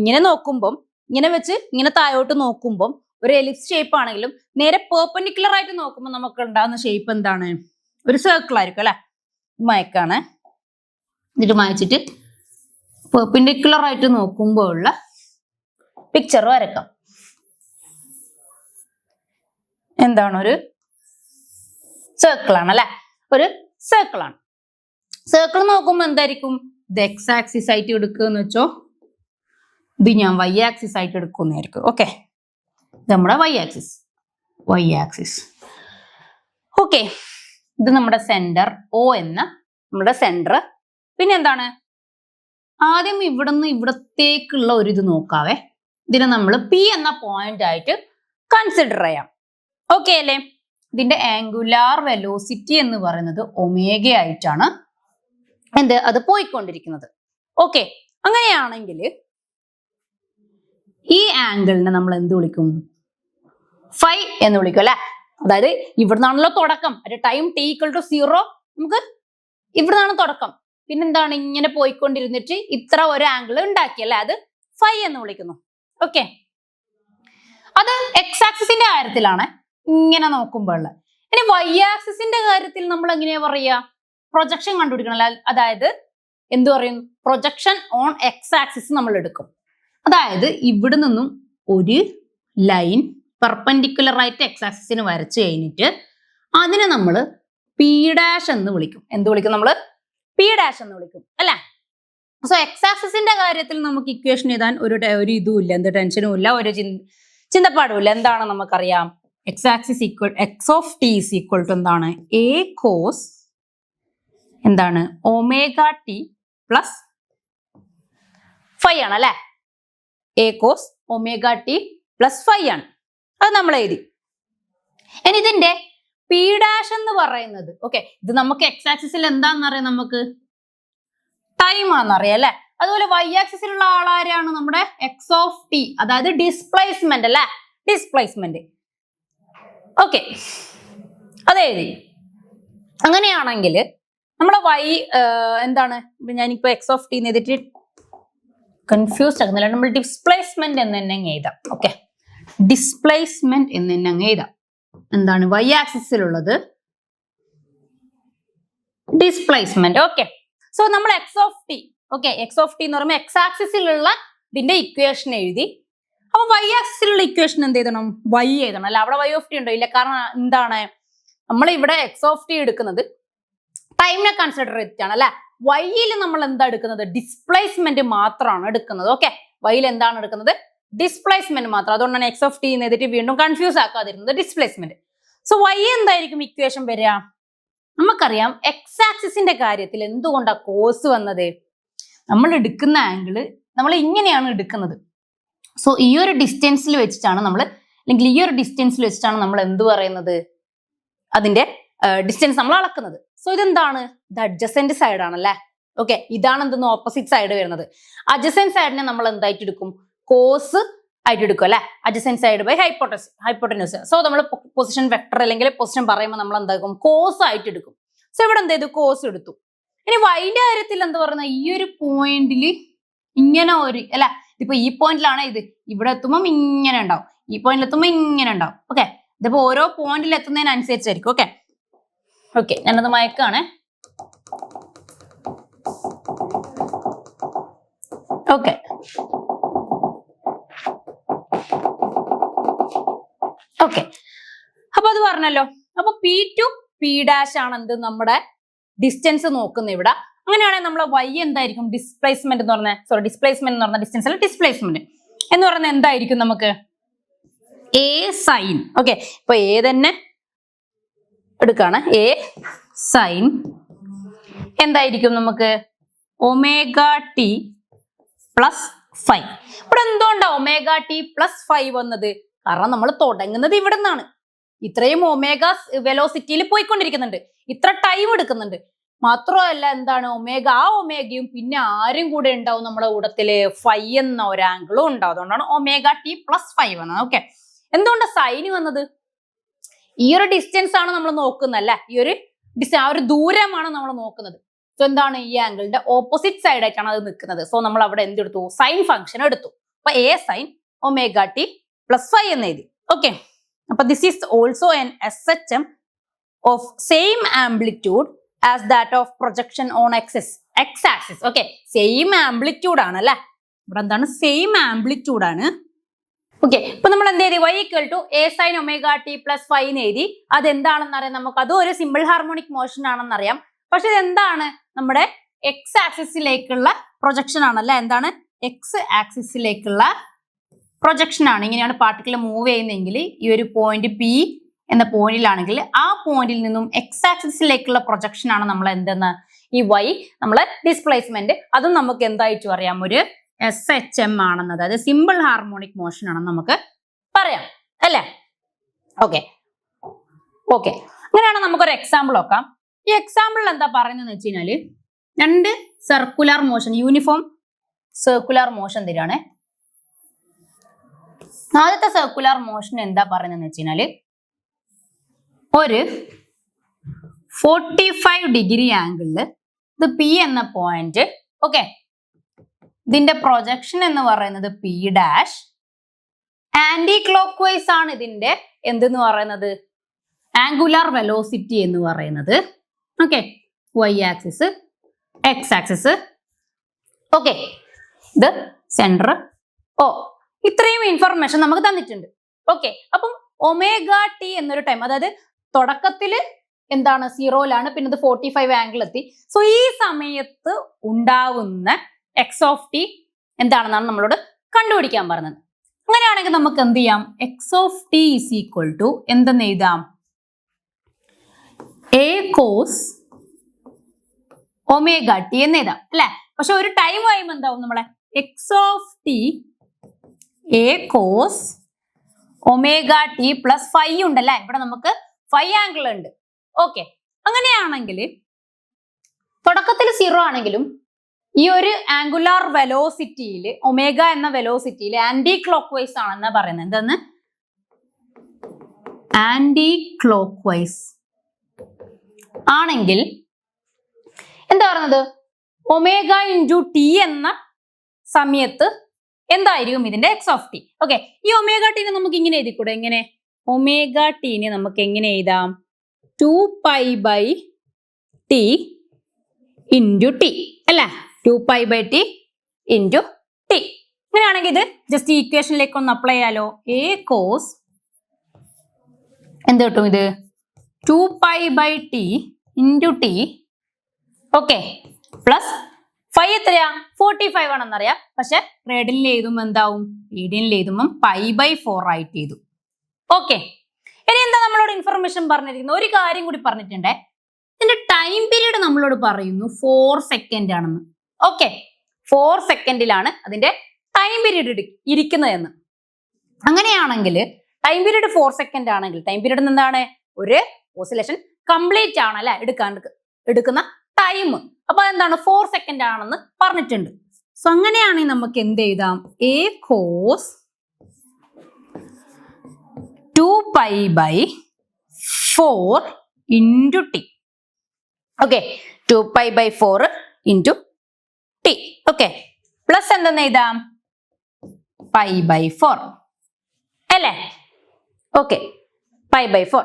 ഇങ്ങനെ നോക്കുമ്പോൾ ഇങ്ങനെ വെച്ച് ഇങ്ങനെ താഴോട്ട് നോക്കുമ്പോൾ ഒരു എലിപ്സ് ഷേപ്പ് ആണെങ്കിലും നേരെ പെർപെൻഡിക്കുലർ ആയിട്ട് നോക്കുമ്പോൾ നമുക്ക് ഉണ്ടാകുന്ന ഷേപ്പ് എന്താണ്? ഒരു സർക്കിൾ ആയിരിക്കും അല്ലെ. മയക്കാണ്. എന്നിട്ട് മായച്ചിട്ട് പെർപെൻഡിക്കുലർ ആയിട്ട് നോക്കുമ്പോൾ ഉള്ള പിക്ചർ വരക്കാം. എന്താണ്? ഒരു സർക്കിൾ ആണ് അല്ലെ, ഒരു സർക്കിൾ ആണ്. സർക്കിൾ നോക്കുമ്പോൾ എന്തായിരിക്കും, ഇത് എക്സ് ആക്സിസ് ആയിട്ട് എടുക്കുക എന്ന് വെച്ചോ, ഇത് ഞാൻ വൈ ആക്സിസ് ആയിട്ട് എടുക്കുന്നതായിരിക്കും. ഓക്കെ, ഇത് നമ്മുടെ വൈ ആക്സിസ്. ഓക്കെ, ഇത് നമ്മുടെ സെന്റർ O എന്ന നമ്മുടെ സെന്റർ. പിന്നെ എന്താണ്, ആദ്യം ഇവിടുന്ന് ഇവിടത്തേക്കുള്ള ഒരു ഇത് നോക്കാവേ. ഇതിനെ നമ്മൾ P എന്ന പോയിന്റ് ആയിട്ട് കൺസിഡർ ചെയ്യാം. ഓക്കെ അല്ലേ? ഇതിന്റെ ആംഗുലാർ വെലോസിറ്റി എന്ന് പറയുന്നത് ഒമേഗ ആയിട്ടാണ് അത് പോയിക്കൊണ്ടിരിക്കുന്നത്. ഓക്കെ, അങ്ങനെയാണെങ്കിൽ ഈ ആംഗിളിനെ നമ്മൾ എന്ത് വിളിക്കും, ഫൈ എന്ന് വിളിക്കും അല്ലെ. അതായത് ഇവിടുന്നാണല്ലോ തുടക്കം, ടൈം t=0, നമുക്ക് ഇവിടുന്നാണ് തുടക്കം. പിന്നെന്താണ്, ഇങ്ങനെ പോയിക്കൊണ്ടിരുന്നിട്ട് ഇത്ര ഒരു ആംഗിൾ ഉണ്ടാക്കി അല്ലെ, അത് ഫൈ എന്ന് വിളിക്കുന്നു. ഓക്കെ, അത് എക്സ് ആക്സിസിന്റെ കാര്യത്തിലാണ് ഇങ്ങനെ നോക്കുമ്പോൾ. ഇനി വൈ ആക്സിസിന്റെ കാര്യത്തിൽ നമ്മൾ എങ്ങനെയാ പറയാ, പ്രൊജക്ഷൻ കണ്ടുപിടിക്കണം. അതായത് എന്ത് പറയും, പ്രൊജക്ഷൻ ഓൺ എക്സ് ആക്സിസ് നമ്മൾ എടുക്കും. അതായത് ഇവിടെ നിന്നും ഒരു ലൈൻ പെർപെൻഡിക്കുലർ ആയിട്ട് എക്സ് ആക്സിസിന് വരച്ചു കഴിഞ്ഞിട്ട് അതിനെ നമ്മൾ P' എന്ന് വിളിക്കും. എന്ത് വിളിക്കും, നമ്മൾ P' എന്ന് വിളിക്കും അല്ലെ. സോ എക്സ് ആക്സിസിന്റെ കാര്യത്തിൽ നമുക്ക് ഇക്വേഷൻ എഴുതാൻ ഒരു ഇതും ഇല്ല, എന്ത് ടെൻഷനും ഇല്ല, ഒരു ചിന്തപ്പാടും ഇല്ല. എന്താണ് നമുക്കറിയാം, X axis X of T is equal to എന്താണ്, എ കോസ് എന്താണ് ഒമേഗ ടി പ്ലസ് ഫൈ ആണ് അല്ലെ. A cos omega T plus phi ആണ്, അത് നമ്മൾ എഴുതി. ഇനി ഇതിന്റെ P' എന്ന് പറയുന്നത്, ഓക്കെ, ഇത് നമുക്ക് എക്സ് ആക്സിസിൽ എന്താണെന്നറിയാം, നമുക്ക് ടൈം ആണെന്നറിയാം അല്ലെ. അതുപോലെ വൈ ആക്സിസിലുള്ള ആളാരാണ്, നമ്മുടെ എക്സ് ഓഫ് ടി, അതായത് ഡിസ്പ്ലേസ്മെന്റ് അല്ലെ, ഡിസ്പ്ലേസ്മെന്റ്. ഓക്കെ, അതെഴുതി. അങ്ങനെയാണെങ്കിൽ നമ്മളെ വൈ എന്താണ്, ഞാനിപ്പോ എക്സ് ഓഫ് ടി എഴുതിട്ട് കൺഫ്യൂസ്ഡ് ആകുന്നില്ല, നമ്മൾ ഡിസ്പ്ലേസ്മെന്റ് എന്ന് തന്നെ എഴുതാം. ഓക്കെ, ഡിസ്പ്ലേസ്മെന്റ് എന്ന് തന്നെ അങ്ങ് എഴുതാം. എന്താണ് വൈ ആക്സിസിലുള്ളത്, ഡിസ്പ്ലേസ്മെന്റ്. ഓക്കെ, സോ നമ്മൾ X of T, okay, X of T എന്ന് പറയുമ്പോൾ എക്സ് ആക്സിസിലുള്ള ഇതിന്റെ ഇക്വേഷൻ എഴുതി. അപ്പൊ വൈ ആക്സിസിലുള്ള ഇക്വേഷൻ എന്ത് എഴുതണം, വൈ എഴുതണം അല്ല. അവിടെ വൈ ഓഫ് ടി ഉണ്ടോ, ഇല്ല. കാരണം എന്താണ്, നമ്മൾ ഇവിടെ എക്സ് ഓഫ് ടി എടുക്കുന്നത് ടൈമിനെ കൺസിഡർ ചെയ്തിട്ടാണ് അല്ലെ. വൈയിൽ നമ്മൾ എന്താ എടുക്കുന്നത്, ഡിസ്പ്ലേസ്മെന്റ് മാത്രമാണ് എടുക്കുന്നത്. ഓക്കെ, വൈയിൽ എന്താണ് എടുക്കുന്നത്, ഡിസ്പ്ലേസ്മെന്റ് മാത്രം. അതുകൊണ്ടാണ് എക്സ് ഓഫ് ടി എഴുതിട്ട് വീണ്ടും കൺഫ്യൂസ് ആക്കാതിരുന്നത്, ഡിസ്പ്ലേസ്മെന്റ്. സോ വൈ എന്തായിരിക്കും ഇക്വേഷൻ വരിക, നമുക്കറിയാം എക്സ് ആക്സിസിന്റെ കാര്യത്തിൽ എന്തുകൊണ്ടാ കോസ് വന്നത്, നമ്മൾ എടുക്കുന്ന ആംഗിള് നമ്മൾ ഇങ്ങനെയാണ് എടുക്കുന്നത്. സോ ഈ ഒരു ഡിസ്റ്റൻസിൽ വെച്ചിട്ടാണ് നമ്മൾ, അല്ലെങ്കിൽ ഈ ഒരു ഡിസ്റ്റൻസിൽ വെച്ചിട്ടാണ് നമ്മൾ എന്ത് പറയുന്നത്, അതിന്റെ ഡിസ്റ്റൻസ് നമ്മൾ അളക്കുന്നത്. സോ ഇതെന്താണ്, ഇത് അഡ്ജസെന്റ് സൈഡ് ആണല്ലേ. ഓക്കെ, ഇതാണ് എന്തെന്ന് ഓപ്പോസിറ്റ് സൈഡ് വരുന്നത്. അഡ്ജസെന്റ് സൈഡിനെ നമ്മൾ എന്തായിട്ട് എടുക്കും, കോസ് ആയിട്ട് എടുക്കും അല്ലെ. Adjacent side by hypotenuse. So നമ്മൾ പൊസിഷൻ വെക്ടർ അല്ലെങ്കിൽ പൊസിഷൻ പറയുമ്പോൾ നമ്മൾ എന്താക്കും, കോസ് ആയിട്ട് എടുക്കും. സോ ഇവിടെ എന്ത് ചെയ്തു, കോസ് എടുത്തു. ഇനി വൈന്റെ കാര്യത്തിൽ എന്താ പറയുന്നത്, ഈ ഒരു പോയിന്റിൽ ഇങ്ങനെ ഒരു അല്ലെ, ഇതിപ്പോ ഈ പോയിന്റിലാണ്, ഇത് ഇവിടെ എത്തുമ്പോൾ ഇങ്ങനെ ഉണ്ടാവും, ഈ പോയിന്റിൽ എത്തുമ്പോൾ ഇങ്ങനെ ഉണ്ടാവും. ഓക്കെ, ഇതിപ്പോ ഓരോ പോയിന്റിൽ എത്തുന്നതിനനുസരിച്ചായിരിക്കും. ഓക്കെ ഓക്കെ, ഞാനത് മയക്കാണ്. ഓക്കെ, ഓക്കെ, അപ്പൊ അത് പറഞ്ഞല്ലോ. അപ്പൊ P to P' ആണ് എന്ത്, നമ്മുടെ ഡിസ്റ്റൻസ് നോക്കുന്നത് ഇവിടെ. അങ്ങനെയാണെങ്കിൽ നമ്മളെ വൈ എന്തായിരിക്കും, ഡിസ്പ്ലേസ്മെന്റ് എന്ന് പറഞ്ഞ, സോറി ഡിസ്പ്ലേസ്മെന്റ് എന്ന് പറഞ്ഞ ഡിസ്റ്റൻസ് അല്ല, ഡിസ്പ്ലേസ്മെന്റ് എന്ന് പറയുന്നത് എന്തായിരിക്കും, നമുക്ക് എ സൈൻ. ഓക്കെ, ഇപ്പൊ എ തന്നെ എടുക്കാണ്, എ സൈൻ എന്തായിരിക്കും, നമുക്ക് ഒമേഗ ടി പ്ലസ് 5. ഇവിടെ എന്തുകൊണ്ടാ ഒമേഗ ടി പ്ലസ് 5 വന്നത്, കാരണം നമ്മൾ തുടങ്ങുന്നത് ഇവിടെ നിന്നാണ്. ഇത്രയും ഒമേഗ വെലോസിറ്റിയിൽ പോയിക്കൊണ്ടിരിക്കുന്നുണ്ട്, ഇത്ര ടൈം എടുക്കുന്നുണ്ട്. മാത്രമല്ല എന്താണ്, ഒമേഗ, ആ ഒമേഗയും പിന്നെ ആരും കൂടെ ഉണ്ടാവും നമ്മുടെ കൂടത്തില്, 5 എന്ന ഒരു ആംഗിളും ഉണ്ടാവും. അതുകൊണ്ടാണ് ഒമേഗ ടി പ്ലസ് 5 വന്നത്. ഓക്കെ, എന്തുകൊണ്ട് സൈന് വന്നത്, ഈ ഒരു ഡിസ്റ്റൻസ് ആണ് നമ്മൾ നോക്കുന്നത് അല്ലെ, ഈ ഒരു ആ ഒരു ദൂരമാണ് നമ്മൾ നോക്കുന്നത്. സോ എന്താണ്, ഈ ആംഗിളിന്റെ ഓപ്പോസിറ്റ് സൈഡ് ആയിട്ടാണ് അത് നിൽക്കുന്നത്. സോ നമ്മൾ അവിടെ എന്തെടുത്തു, സൈൻ ഫംഗ്ഷൻ എടുത്തു. അപ്പൊ A sign omega T plus 5 എന്ന് എഴുതി. ഓക്കെ, അപ്പൊ this is also an SHM of same amplitude as that of projection on X axis. Okay, same amplitude ആണ് അല്ലെ, ഇവിടെ എന്താണ്, സെയിം ആംപ്ലിറ്റ്യൂഡ് ആണ്. ഓക്കെ, ഇപ്പൊ നമ്മൾ എന്ത് ചെയ്തി? y equal to a sin omega t plus five എന്ന് എഴുതി. അതെന്താണെന്ന് അറിയാം നമുക്ക്. അതും ഒരു സിമ്പിൾ ഹാർമോണിക് മോഷൻ ആണെന്ന് അറിയാം. പക്ഷെ ഇതെന്താണ്? നമ്മുടെ എക്സ് ആക്സിസിലേക്കുള്ള പ്രൊജക്ഷൻ ആണല്ലേ. എന്താണ്? എക്സ് ആക്സിസിലേക്കുള്ള പ്രൊജക്ഷൻ ആണ്. ഇങ്ങനെയാണ് പാർട്ടിക്കിൾ മൂവ് ചെയ്യുന്നതെങ്കിൽ ഈ ഒരു പോയിന്റ് പി എന്ന പോയിന്റിലാണെങ്കിൽ ആ പോയിന്റിൽ നിന്നും എക്സ് ആക്സിസിലേക്കുള്ള പ്രൊജക്ഷൻ ആണ് നമ്മൾ എന്തെന്ന് ഈ y നമ്മളെ ഡിസ്പ്ലേസ്മെന്റ്. അതും നമുക്ക് എന്തായിട്ട് പറയാം? ഒരു SHM ആണെന്ന്, അതായത് സിമ്പിൾ ഹാർമോണിക് മോഷൻ ആണെന്ന് നമുക്ക് പറയാം അല്ലേ. ഓക്കെ ഓക്കെ, അങ്ങനെയാണ് നമുക്കൊരു എക്സാമ്പിൾ നോക്കാം. ഈ എക്സാമ്പിളിൽ എന്താ പറയുന്നത് വെച്ച് കഴിഞ്ഞാല് രണ്ട് circular motion, uniform circular motion തരാണ്. ആദ്യത്തെ സർക്കുലർ മോഷൻ എന്താ പറയുന്നത് വെച്ച് കഴിഞ്ഞാല് ഒരു 45 ഡിഗ്രി ആംഗിളില് ഇത് പി എന്ന പോയിന്റ്. ഓക്കെ, ഇതിന്റെ പ്രൊജക്ഷൻ എന്ന് പറയുന്നത് P dash. Anti clock vice ആണ് ഇതിന്റെ എന്തെന്ന് പറയുന്നത്? ആംഗുലാർ വെലോസിറ്റി എന്ന് പറയുന്നത്. Okay, y axis, X axis. Okay, ഇത് സെന്റർ ഓ. ഇത്രയും ഇൻഫർമേഷൻ നമുക്ക് തന്നിട്ടുണ്ട്. ഓക്കെ, അപ്പം ഒമേഗ ടി എന്നൊരു ടൈം, അതായത് തുടക്കത്തില് എന്താണ്? സീറോയിലാണ്, പിന്നെ ഇത് 45 ആംഗിൾ എത്തി. സോ ഈ സമയത്ത് ഉണ്ടാവുന്ന എക്സ് ഓഫ് ടി എന്താണെന്നാണ് നമ്മളോട് കണ്ടുപിടിക്കാൻ പറഞ്ഞത്. അങ്ങനെയാണെങ്കിൽ നമുക്ക് എന്ത് ചെയ്യാം? X of T is equal to എന്തെന്ന് എഴുതാം? എ കോസ് ഒമേഗ ടി എന്ന് എഴുതാം അല്ലെ. പക്ഷെ ഒരു ടൈം കഴിയുമ്പോൾ എന്താവും? നമ്മളെ X of T A cos omega T plus five ഉണ്ടല്ലേ. ഇവിടെ നമുക്ക് 5 ആംഗിൾ ഉണ്ട്. ഓക്കെ, അങ്ങനെയാണെങ്കിൽ തുടക്കത്തിൽ സീറോ ആണെങ്കിലും ഈ ഒരു ആംഗുലാർ വെലോസിറ്റിയിൽ, ഒമേഗ എന്ന വെലോസിറ്റിയിൽ ആന്റി ക്ലോക്ക് വൈസ് ആണെന്ന് പറയുന്നത്. എന്തെന്ന്? ആന്റി ക്ലോക്ക് വൈസ് ആണെങ്കിൽ എന്താ പറയുന്നത്? ഒമേഗ ഇൻറ്റു ടി എന്ന സമയത്ത് എന്തായിരിക്കും ഇതിന്റെ എക്സ് ഓഫ് ടി? ഓക്കെ, ഈ ഒമേഗ ടീനെ നമുക്ക് ഇങ്ങനെ എഴുതിക്കൂടെ? എങ്ങനെ? ഒമേഗ ടീനെ നമുക്ക് എങ്ങനെ എഴുതാം? 2π/t ഇൻറ്റു ടി അല്ലേ. 2π/t into T. അങ്ങനെയാണെങ്കിൽ ഇത് ജസ്റ്റ് ഈക്വേഷനിലേക്ക് ഒന്ന് അപ്ലൈ ചെയ്യാലോ. എ കോസ് എന്ത് കിട്ടും? ഇത് 2π/t into T. Okay, plus 5 എത്രയാ? 45 ആണെന്നറിയാം. പക്ഷെ റേഡിയനിൽ എഴുതുമ്പോൾ എന്താവും? റേഡിയനിൽ എഴുതുമ്പോൾ π/4 ആയിട്ട് എഴുതും. ഓക്കെ, ഇനി എന്താ നമ്മളോട് ഇൻഫർമേഷൻ പറഞ്ഞിരിക്കുന്നത്? ഒരു കാര്യം കൂടി പറഞ്ഞിട്ടുണ്ടേ. ഇതിന്റെ ടൈം പീരീഡ് നമ്മളോട് പറയുന്നു 4 സെക്കൻഡ് ആണെന്ന്. ഓക്കെ, 4 സെക്കൻഡിലാണ് അതിന്റെ ടൈം പീരീഡ് ഇരിക്കുന്നതെന്ന്. അങ്ങനെയാണെങ്കിൽ ടൈം പീരീഡ് 4 സെക്കൻഡ് ആണെങ്കിൽ ടൈം പീരീഡ് എന്താണ്? ഒരു ഓസിലേഷൻ കംപ്ലീറ്റ് ആണ് അല്ലെ എടുക്കുന്ന ടൈം. അപ്പൊ എന്താണ്? 4 സെക്കൻഡ് ആണെന്ന് പറഞ്ഞിട്ടുണ്ട്. സോ അങ്ങനെയാണെങ്കിൽ നമുക്ക് എന്ത് എഴുതാം? A cos 2π/4 into T. Okay, 2π/4 into T. Okay, plus എന്തെന്ന് എഴുതാം? π/4 അല്ലേ. ഓക്കെ, π/4.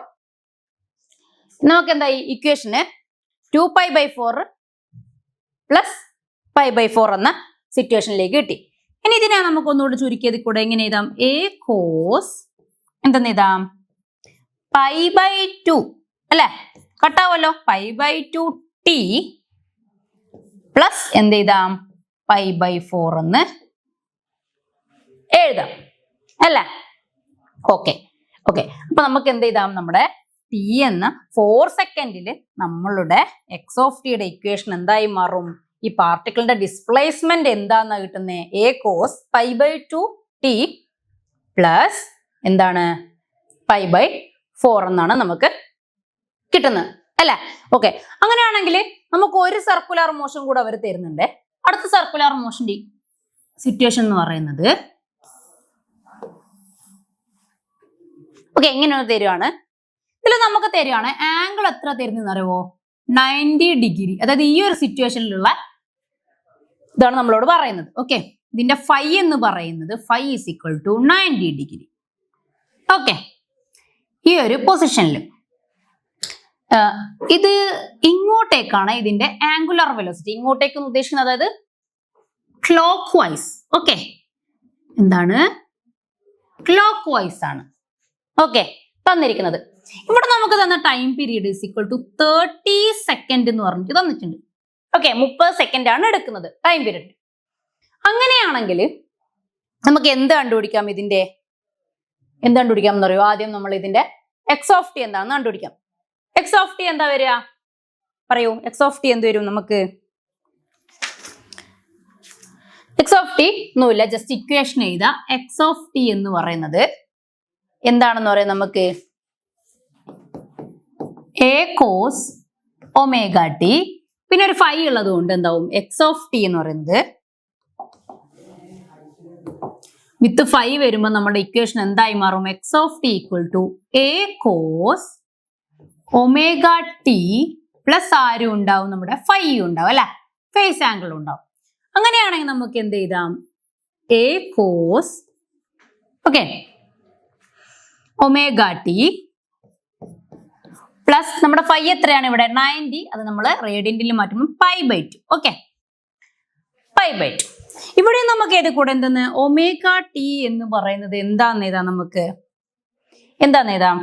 നമുക്ക് എന്തായി? ഇക്വേഷന് 2π/4 പ്ലസ് π/4 എന്ന സിറ്റുവേഷനിലേക്ക് കിട്ടി. ഇനി ഇതിനെ നമുക്ക് ഒന്നുകൂടി ചുരുക്കിയത് കൂടെ എങ്ങനെ എഴുതാം? എ കോസ് എന്തെന്ന് എഴുതാം? π/2 അല്ലെ. കട്ടാവല്ലോ. π/2 ടി പ്ലസ് എന്ത് എഴുതാം? π/4 എന്ന് എഴുതാം അല്ലെ. ഓക്കെ ഓക്കെ, അപ്പൊ നമുക്ക് എന്ത് ചെയ്താം? നമ്മുടെ ടി എന്ന 4 സെക്കൻഡിൽ നമ്മളുടെ എക്സ് ഓഫ് ടിയുടെ ഇക്വേഷൻ എന്തായി മാറും? ഈ പാർട്ടിക്കിളിന്റെ ഡിസ്പ്ലേസ്മെന്റ് എന്താന്നാ കിട്ടുന്നത്? എ കോസ് π/2 ടി പ്ലസ് എന്താണ്? π/4 എന്നാണ് നമുക്ക് കിട്ടുന്നത് അല്ലെ. ഓക്കെ, അങ്ങനെയാണെങ്കിൽ നമുക്ക് ഒരു സർക്കുലർ മോഷൻ കൂടെ അവർ തരുന്നുണ്ട്. അടുത്ത സർക്കുലർ മോഷന്റെ സിറ്റുവേഷൻ എന്ന് പറയുന്നത് ഓക്കെ എങ്ങനെ തരുവാണ്? ഇതിൽ നമുക്ക് തരുവാണ് ആംഗിൾ എത്ര തരുന്നതെന്ന് അറിയുമോ? 90 ഡിഗ്രി. അതായത് ഈ ഒരു സിറ്റുവേഷനിലുള്ള ഇതാണ് നമ്മളോട് പറയുന്നത്. ഓക്കെ, ഇതിന്റെ ഫൈ എന്ന് പറയുന്നത് phi is equal to 90 degree. Okay, ഈ ഒരു പൊസിഷനിൽ ഇത് ഇങ്ങോട്ടേക്കാണ് ഇതിന്റെ ആംഗുലർ വെലോസിറ്റി. ഇങ്ങോട്ടേക്ക് ഉദ്ദേശിക്കുന്നത് അതായത് ക്ലോക്ക് വൈസ്. ഓക്കെ, എന്താണ്? ക്ലോക്ക് വൈസ് ആണ്. ഓക്കെ, തന്നിരിക്കുന്നത്. ഇവിടെ നമുക്ക് തന്ന time period is equal to 30 second എന്ന് പറഞ്ഞിട്ട് തന്നിട്ടുണ്ട്. ഓക്കെ, 30 സെക്കൻഡ് ആണ് എടുക്കുന്നത് ടൈം പീരീഡ്. അങ്ങനെയാണെങ്കിൽ നമുക്ക് എന്ത് കണ്ടുപിടിക്കാം? ഇതിന്റെ എന്ത് കണ്ടുപിടിക്കാം എന്ന് പറയുമോ? ആദ്യം നമ്മൾ ഇതിന്റെ എക്സ് ഓഫ് ടി എന്താണെന്ന് കണ്ടുപിടിക്കാം. എക്സ് ഓഫ് ടി എന്താ വരിക? പറയൂ, എക്സ് ഓഫ് ടി എന്ത് വരും നമുക്ക്? എക്സ് ഓഫ് ടി ഒന്നുമില്ല, ജസ്റ്റ് ഇക്വേഷൻ എഴുതാ. എക്സ് ഓഫ് ടി എന്ന് പറയുന്നത് എന്താണെന്ന് പറയാം നമുക്ക്? എ കോസ് ഒമേഗ ടി, പിന്നെ ഒരു ഫൈ ഉള്ളത് കൊണ്ട് എന്താവും? എക്സ് ഓഫ് ടി എന്ന് പറയുന്നത് വിത്ത് ഫൈ വരുമ്പോൾ നമ്മുടെ ഇക്വേഷൻ എന്തായി മാറും? X of T equal to A cos omega T plus ആരും ഉണ്ടാവും, നമ്മുടെ ഫൈ ഉണ്ടാവും അല്ലെ, ഫേസ് ആംഗിൾ ഉണ്ടാവും. അങ്ങനെയാണെങ്കിൽ നമുക്ക് എന്ത് ചെയ്താം? A cos okay omega T plus നമ്മുടെ ഫൈ എത്രയാണ് ഇവിടെ? 90. അത് നമ്മൾ റേഡിയന്റിൽ മാറ്റുമ്പോൾ π/2. ഓക്കെ, π/2. ഇവിടെ നമുക്ക് ഏത് കൂടെ എന്തെന്ന്? ഒമേഗ ടി എന്ന് പറയുന്നത് എന്താന്ന് എഴുതാം നമുക്ക്? എന്താന്ന് എഴുതാം?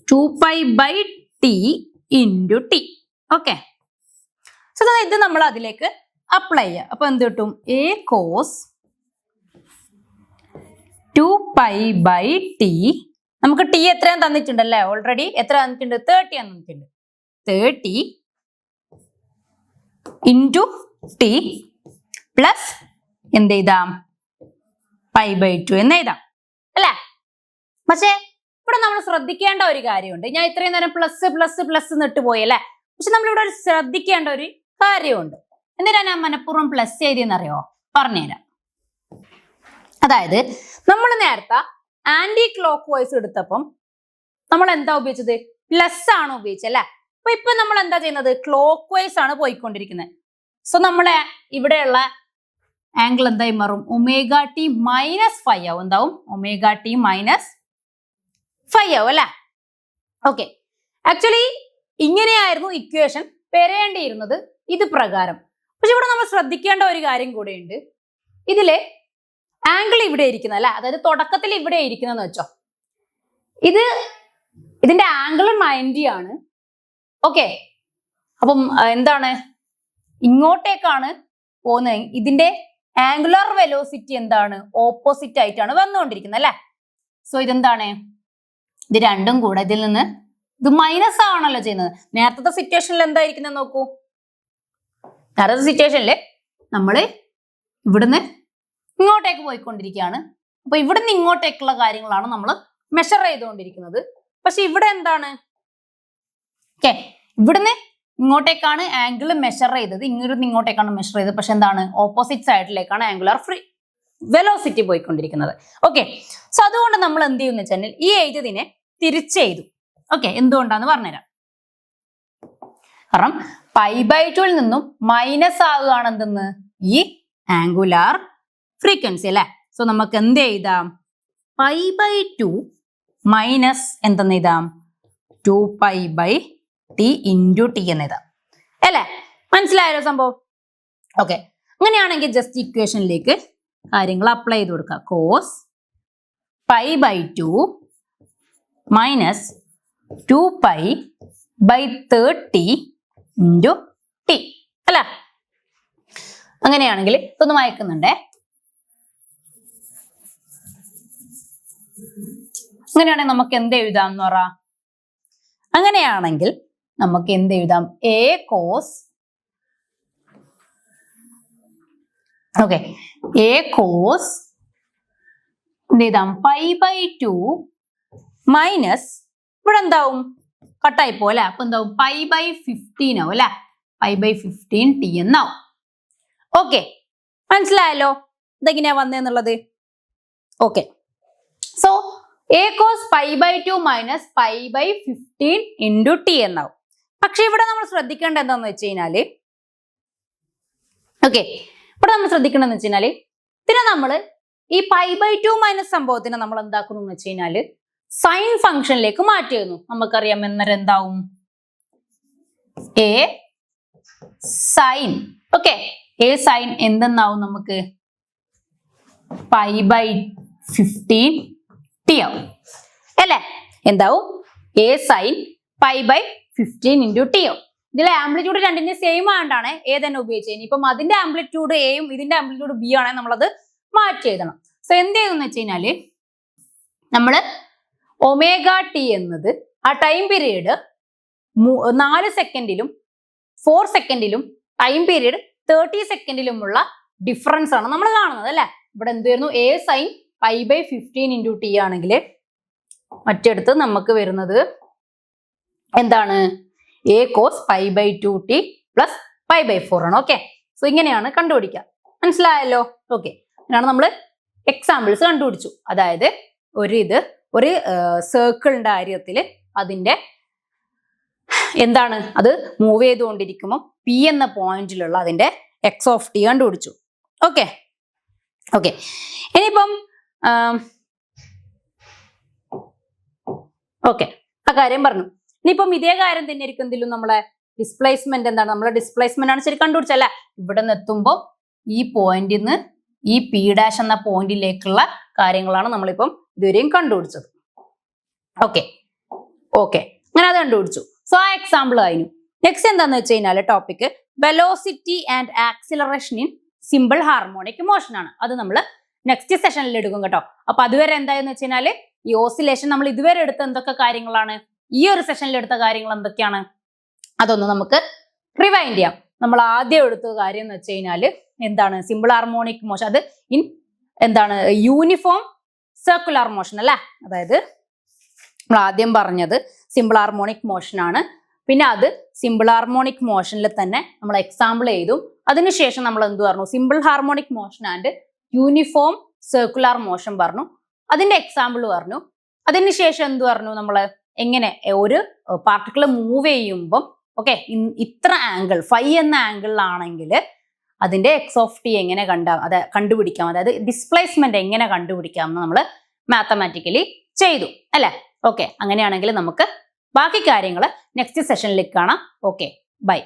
2π/t into T. Okay, so ഇത് നമ്മൾ അതിലേക്ക് അപ്ലൈ ചെയ്യുക. അപ്പൊ എന്ത് കിട്ടും? A cos 2π/t. നമുക്ക് ടി എത്രയാണ് തന്നിട്ടുണ്ടല്ലേ? ഓൾറെഡി എത്ര തന്നിട്ടുണ്ട്? 30 തന്നിട്ടുണ്ട്. 30 ഇൻറ്റു ടി പ്ലസ് എന്ത് എഴുതാം? π/2 എന്ന് എഴുതാം അല്ലേ? പക്ഷേ ഇവിടെ നമ്മൾ ശ്രദ്ധിക്കേണ്ട ഒരു കാര്യമുണ്ട്. ഞാൻ ഇത്രയും നേരം പ്ലസ് പ്ലസ് പ്ലസ് എന്നിട്ട് പോയി അല്ലേ? പക്ഷെ നമ്മളിവിടെ ഒരു ശ്രദ്ധിക്കേണ്ട ഒരു കാര്യമുണ്ട്. എന്തിനാ ഞാൻ മനഃപൂർവ്വം പ്ലസ് ചെയ്തെന്നറിയോ? പറഞ്ഞുതരാം. അതായത് നമ്മൾ നേരത്തെ ആന്റി ക്ലോക്ക് വൈസ് എടുത്തപ്പം നമ്മൾ എന്താ ഉപയോഗിച്ചത്? പ്ലസ് ആണ് ഉപയോഗിച്ചത് അല്ലെ? അപ്പൊ ഇപ്പൊ നമ്മൾ എന്താ ചെയ്യുന്നത്? ക്ലോക്ക് വൈസ് ആണ് പോയിക്കൊണ്ടിരിക്കുന്നത്. സോ നമ്മളെ ഇവിടെയുള്ള ആംഗിൾ എന്തായി മാറും? ഒമേഗ ടി മൈനസ് ഫൈ ആവും. എന്താവും? ഒമേഗ ടി മൈനസ് ഫൈ ആവും അല്ലെ? ഓക്കെ, ആക്ച്വലി ഇങ്ങനെയായിരുന്നു ഇക്വേഷൻ വരേണ്ടിയിരുന്നത് ഇത് പ്രകാരം. പക്ഷെ ഇവിടെ നമ്മൾ ശ്രദ്ധിക്കേണ്ട ഒരു കാര്യം കൂടെയുണ്ട്. ഇതിലെ ആംഗിൾ ഇവിടെ ഇരിക്കുന്ന അല്ലെ, അതായത് തുടക്കത്തിൽ ഇവിടെ ഇരിക്കുന്നതെന്ന് വെച്ചോ, ഇതിന്റെ ആംഗിൾ 90 ആണ്. ഓക്കെ, അപ്പം എന്താണ്? ഇങ്ങോട്ടേക്കാണ് പോകുന്നത്. ഇതിന്റെ ആംഗുലർ വെലോസിറ്റി എന്താണ്? ഓപ്പോസിറ്റ് ആയിട്ടാണ് വന്നുകൊണ്ടിരിക്കുന്നത് അല്ലെ? സോ ഇതെന്താണ്? ഇത് രണ്ടും കൂടെ ഇതിൽ നിന്ന് ഇത് മൈനസ് ആണല്ലോ ചെയ്യുന്നത്. നേരത്തെ സിറ്റുവേഷനിൽ എന്തായിരിക്കുന്നത് നോക്കൂ. നേരത്തെ സിറ്റുവേഷനിൽ നമ്മള് ഇവിടുന്ന് ഇങ്ങോട്ടേക്ക് പോയിക്കൊണ്ടിരിക്കുകയാണ്. അപ്പൊ ഇവിടുന്ന് ഇങ്ങോട്ടേക്കുള്ള കാര്യങ്ങളാണ് നമ്മൾ മെഷർ ചെയ്തുകൊണ്ടിരിക്കുന്നത്. പക്ഷെ ഇവിടെ എന്താണ്? ഓക്കെ, ഇവിടുന്ന് ഇങ്ങോട്ടേക്കാണ് ആംഗിൾ മെഷർ ചെയ്തത്, ഇങ്ങോട്ട് ഇങ്ങോട്ടേക്കാണ് മെഷർ ചെയ്തത്. പക്ഷെ എന്താണ്? ഓപ്പോസിറ്റ് സൈഡിലേക്കാണ് ആംഗുലർ വെലോസിറ്റി പോയിക്കൊണ്ടിരിക്കുന്നത്. ഓക്കെ, സോ അതുകൊണ്ട് നമ്മൾ എന്ത് ചെയ്യുന്ന വെച്ചാൽ ഈ എഴുതിയതിനെ തിരിച്ചെഴുതും. ഓക്കെ, എന്തുകൊണ്ടാന്ന് പറഞ്ഞുതരാം. കാരണം π/2 നിന്നും മൈനസ് ആകുകയാണ് എന്തെന്ന്? ഈ ആംഗുലാർ ഫ്രീക്വൻസി അല്ലെ? സോ നമുക്ക് എന്ത് എഴുതാം? π/2 മൈനസ് എന്തെന്ന് എഴുതാം? 2π/t ഇൻറ്റു ടി എന്ന് എഴുതാം അല്ലെ? മനസ്സിലായല്ലോ സംഭവം? ഓക്കെ, അങ്ങനെയാണെങ്കിൽ ജസ്റ്റ് ഇക്വേഷനിലേക്ക് കാര്യങ്ങൾ അപ്ലൈ ചെയ്ത് കൊടുക്കുക. കോസ് π/2 മൈനസ് 2π/30 ഇൻറ്റു ടി അല്ലെ? അങ്ങനെയാണെങ്കിൽ ഇതൊന്ന് വായിക്കുന്നുണ്ടേ. അങ്ങനെയാണെങ്കിൽ നമുക്ക് എന്ത് എഴുതാം എന്ന് പറ? അങ്ങനെയാണെങ്കിൽ നമുക്ക് എന്ത് എഴുതാം? A cos okay A cos എന്ത് എഴുതാം? π/2 മൈനസ് ഇവിടെ എന്താവും? കട്ടായി പോലെ. അപ്പൊ എന്താവും? π/15 ആവും അല്ലെ? π/15 ടി എന്നാവും. ഓക്കെ, മനസ്സിലായല്ലോ ഇതെങ്ങനെയാ വന്നേന്നുള്ളത്? Okay, so A cos π/2 minus π/15 into T എന്നാവും. പക്ഷെ ഇവിടെ നമ്മൾ ശ്രദ്ധിക്കേണ്ട എന്താന്ന് വെച്ച് കഴിഞ്ഞാല് ഓക്കെ, ഇവിടെ നമ്മൾ ശ്രദ്ധിക്കേണ്ടതെന്ന് വെച്ച് കഴിഞ്ഞാല് ഇതിനെ നമ്മൾ ഈ π/2 മൈനസ് സംഭവത്തിനെ നമ്മൾ എന്താക്കുന്നു എന്ന് വെച്ച് കഴിഞ്ഞാല് സൈൻ ഫംഗ്ഷനിലേക്ക് മാറ്റിയിരുന്നു. നമുക്കറിയാം എന്നേരം എന്താവും? A sine okay A sine എന്തെന്നാവും നമുക്ക്? 15t ആവും അല്ലേ? എന്താവും? a sin π/15 into t ആവും. ഇതിലെ ആംപ്ലിറ്റ്യൂഡ് രണ്ടിന്റെ സെയിം ആയതുകൊണ്ടാണ് a തന്നെ ഉപയോഗിച്ചത്. ഇപ്പം അതിന്റെ ആംപ്ലിറ്റ്യൂഡ് എയും ഇതിന്റെ ആംപ്ലിറ്റ്യൂഡ് ബി ആണെങ്കിൽ നമ്മളത് മാറ്റി എഴുതണം. സോ എന്ത് ചെയ്യുമെന്ന് വെച്ച് കഴിഞ്ഞാല് നമ്മള് ഒമേഗ ടി എന്നത് ആ ടൈം പീരീഡ് 4 സെക്കൻഡിലും 4 സെക്കൻഡിലും ടൈം പീരീഡ് 30 സെക്കൻഡിലുമുള്ള ഡിഫറൻസ് ആണ് നമ്മൾ കാണുന്നത് അല്ലെ? ഇവിടെ എന്തായിരുന്നു? a sin π/15 into t ആണെങ്കിൽ മറ്റെടുത്ത് നമുക്ക് വരുന്നത് എന്താണ്? a cos π/2t plus π/4 ആണ്. ഓക്കെ, സോ ഇങ്ങനെയാണ് കണ്ടുപിടിക്കുക. മനസ്സിലായല്ലോ? ഓക്കെ, അങ്ങനെയാണ് നമ്മൾ എക്സാമ്പിൾസ് കണ്ടുപിടിച്ചു. അതായത് ഒരു സർക്കിളിന്റെ കാര്യത്തിൽ അതിന്റെ എന്താണ്, അത് മൂവ് ചെയ്തുകൊണ്ടിരിക്കുമ്പോൾ പി എന്ന പോയിന്റിലുള്ള അതിന്റെ എക്സ് ഓഫ് ടി കണ്ടുപിടിച്ചു. ഓക്കെ ഓക്കെ, ഇനിയിപ്പം ഓക്കെ ആ കാര്യം പറഞ്ഞു. ഇനിയിപ്പം ഇതേ കാര്യം തന്നെ ആയിരിക്കും എന്തെങ്കിലും നമ്മളെ ഡിസ്പ്ലേസ്മെന്റ് എന്താണ്? നമ്മളെ ഡിസ്പ്ലേസ്മെന്റ് ആണ് ശരി കണ്ടുപിടിച്ചല്ലേ? ഇവിടെ നിന്ന് എത്തുമ്പോൾ ഈ പോയിന്റിൽ നിന്ന് ഈ പി ഡാഷ് എന്ന പോയിന്റിലേക്കുള്ള കാര്യങ്ങളാണ് നമ്മളിപ്പം ഇതുവരെയും കണ്ടുപിടിച്ചത്. ഓക്കെ ഓക്കെ, അങ്ങനെ അത് കണ്ടുപിടിച്ചു. സോ ആ എക്സാമ്പിൾ കഴിഞ്ഞു. നെക്സ്റ്റ് എന്താന്ന് വെച്ച് കഴിഞ്ഞാൽ topic velocity and acceleration in simple harmonic motion ആണ്. അത് നമ്മൾ നെക്സ്റ്റ് സെഷനിൽ എടുക്കും കേട്ടോ. അപ്പൊ അതുവരെ എന്തായെന്ന് വെച്ച് കഴിഞ്ഞാൽ ഈ ഓസിലേഷൻ നമ്മൾ ഇതുവരെ എടുത്ത എന്തൊക്കെ കാര്യങ്ങളാണ്, ഈ ഒരു സെഷനിൽ എടുത്ത കാര്യങ്ങൾ എന്തൊക്കെയാണ്, അതൊന്ന് നമുക്ക് റിവൈൻഡ് ചെയ്യാം. നമ്മൾ ആദ്യം എടുത്ത കാര്യം എന്ന് വെച്ച് കഴിഞ്ഞാൽ എന്താണ്? Simple harmonic motion. അത് ഇൻ എന്താണ്? യൂണിഫോം സർക്കുലർ മോഷൻ അല്ലേ? അതായത് നമ്മൾ ആദ്യം പറഞ്ഞത് സിമ്പിൾ ഹാർമോണിക് മോഷൻ ആണ്. പിന്നെ അത് സിമ്പിൾ ഹാർമോണിക് മോഷനിൽ തന്നെ നമ്മൾ എക്സാമ്പിൾ ചെയ്തു. അതിനുശേഷം നമ്മൾ എന്ത് പറഞ്ഞു? Simple harmonic motion and uniform circular motion പറഞ്ഞു. അതിന്റെ എക്സാമ്പിൾ പറഞ്ഞു. അതിനുശേഷം എന്ത് പറഞ്ഞു? നമ്മൾ എങ്ങനെ ഒരു പാർട്ടിക്കിൾ മൂവ് ചെയ്യുമ്പം ഓക്കെ ഇത്ര ആംഗിൾ ഫൈ എന്ന ആംഗിളിലാണെങ്കിൽ അതിന്റെ എക്സ് ഓഫ് ടി എങ്ങനെ കണ്ടുപിടിക്കാം, അതായത് ഡിസ്പ്ലേസ്മെന്റ് എങ്ങനെ കണ്ടുപിടിക്കാം എന്ന് നമ്മൾ മാത്തമാറ്റിക്കലി ചെയ്തു അല്ലെ? ഓക്കെ, അങ്ങനെയാണെങ്കിൽ നമുക്ക് ബാക്കി കാര്യങ്ങൾ നെക്സ്റ്റ് സെഷനിലേക്ക് കാണാം. Okay, by.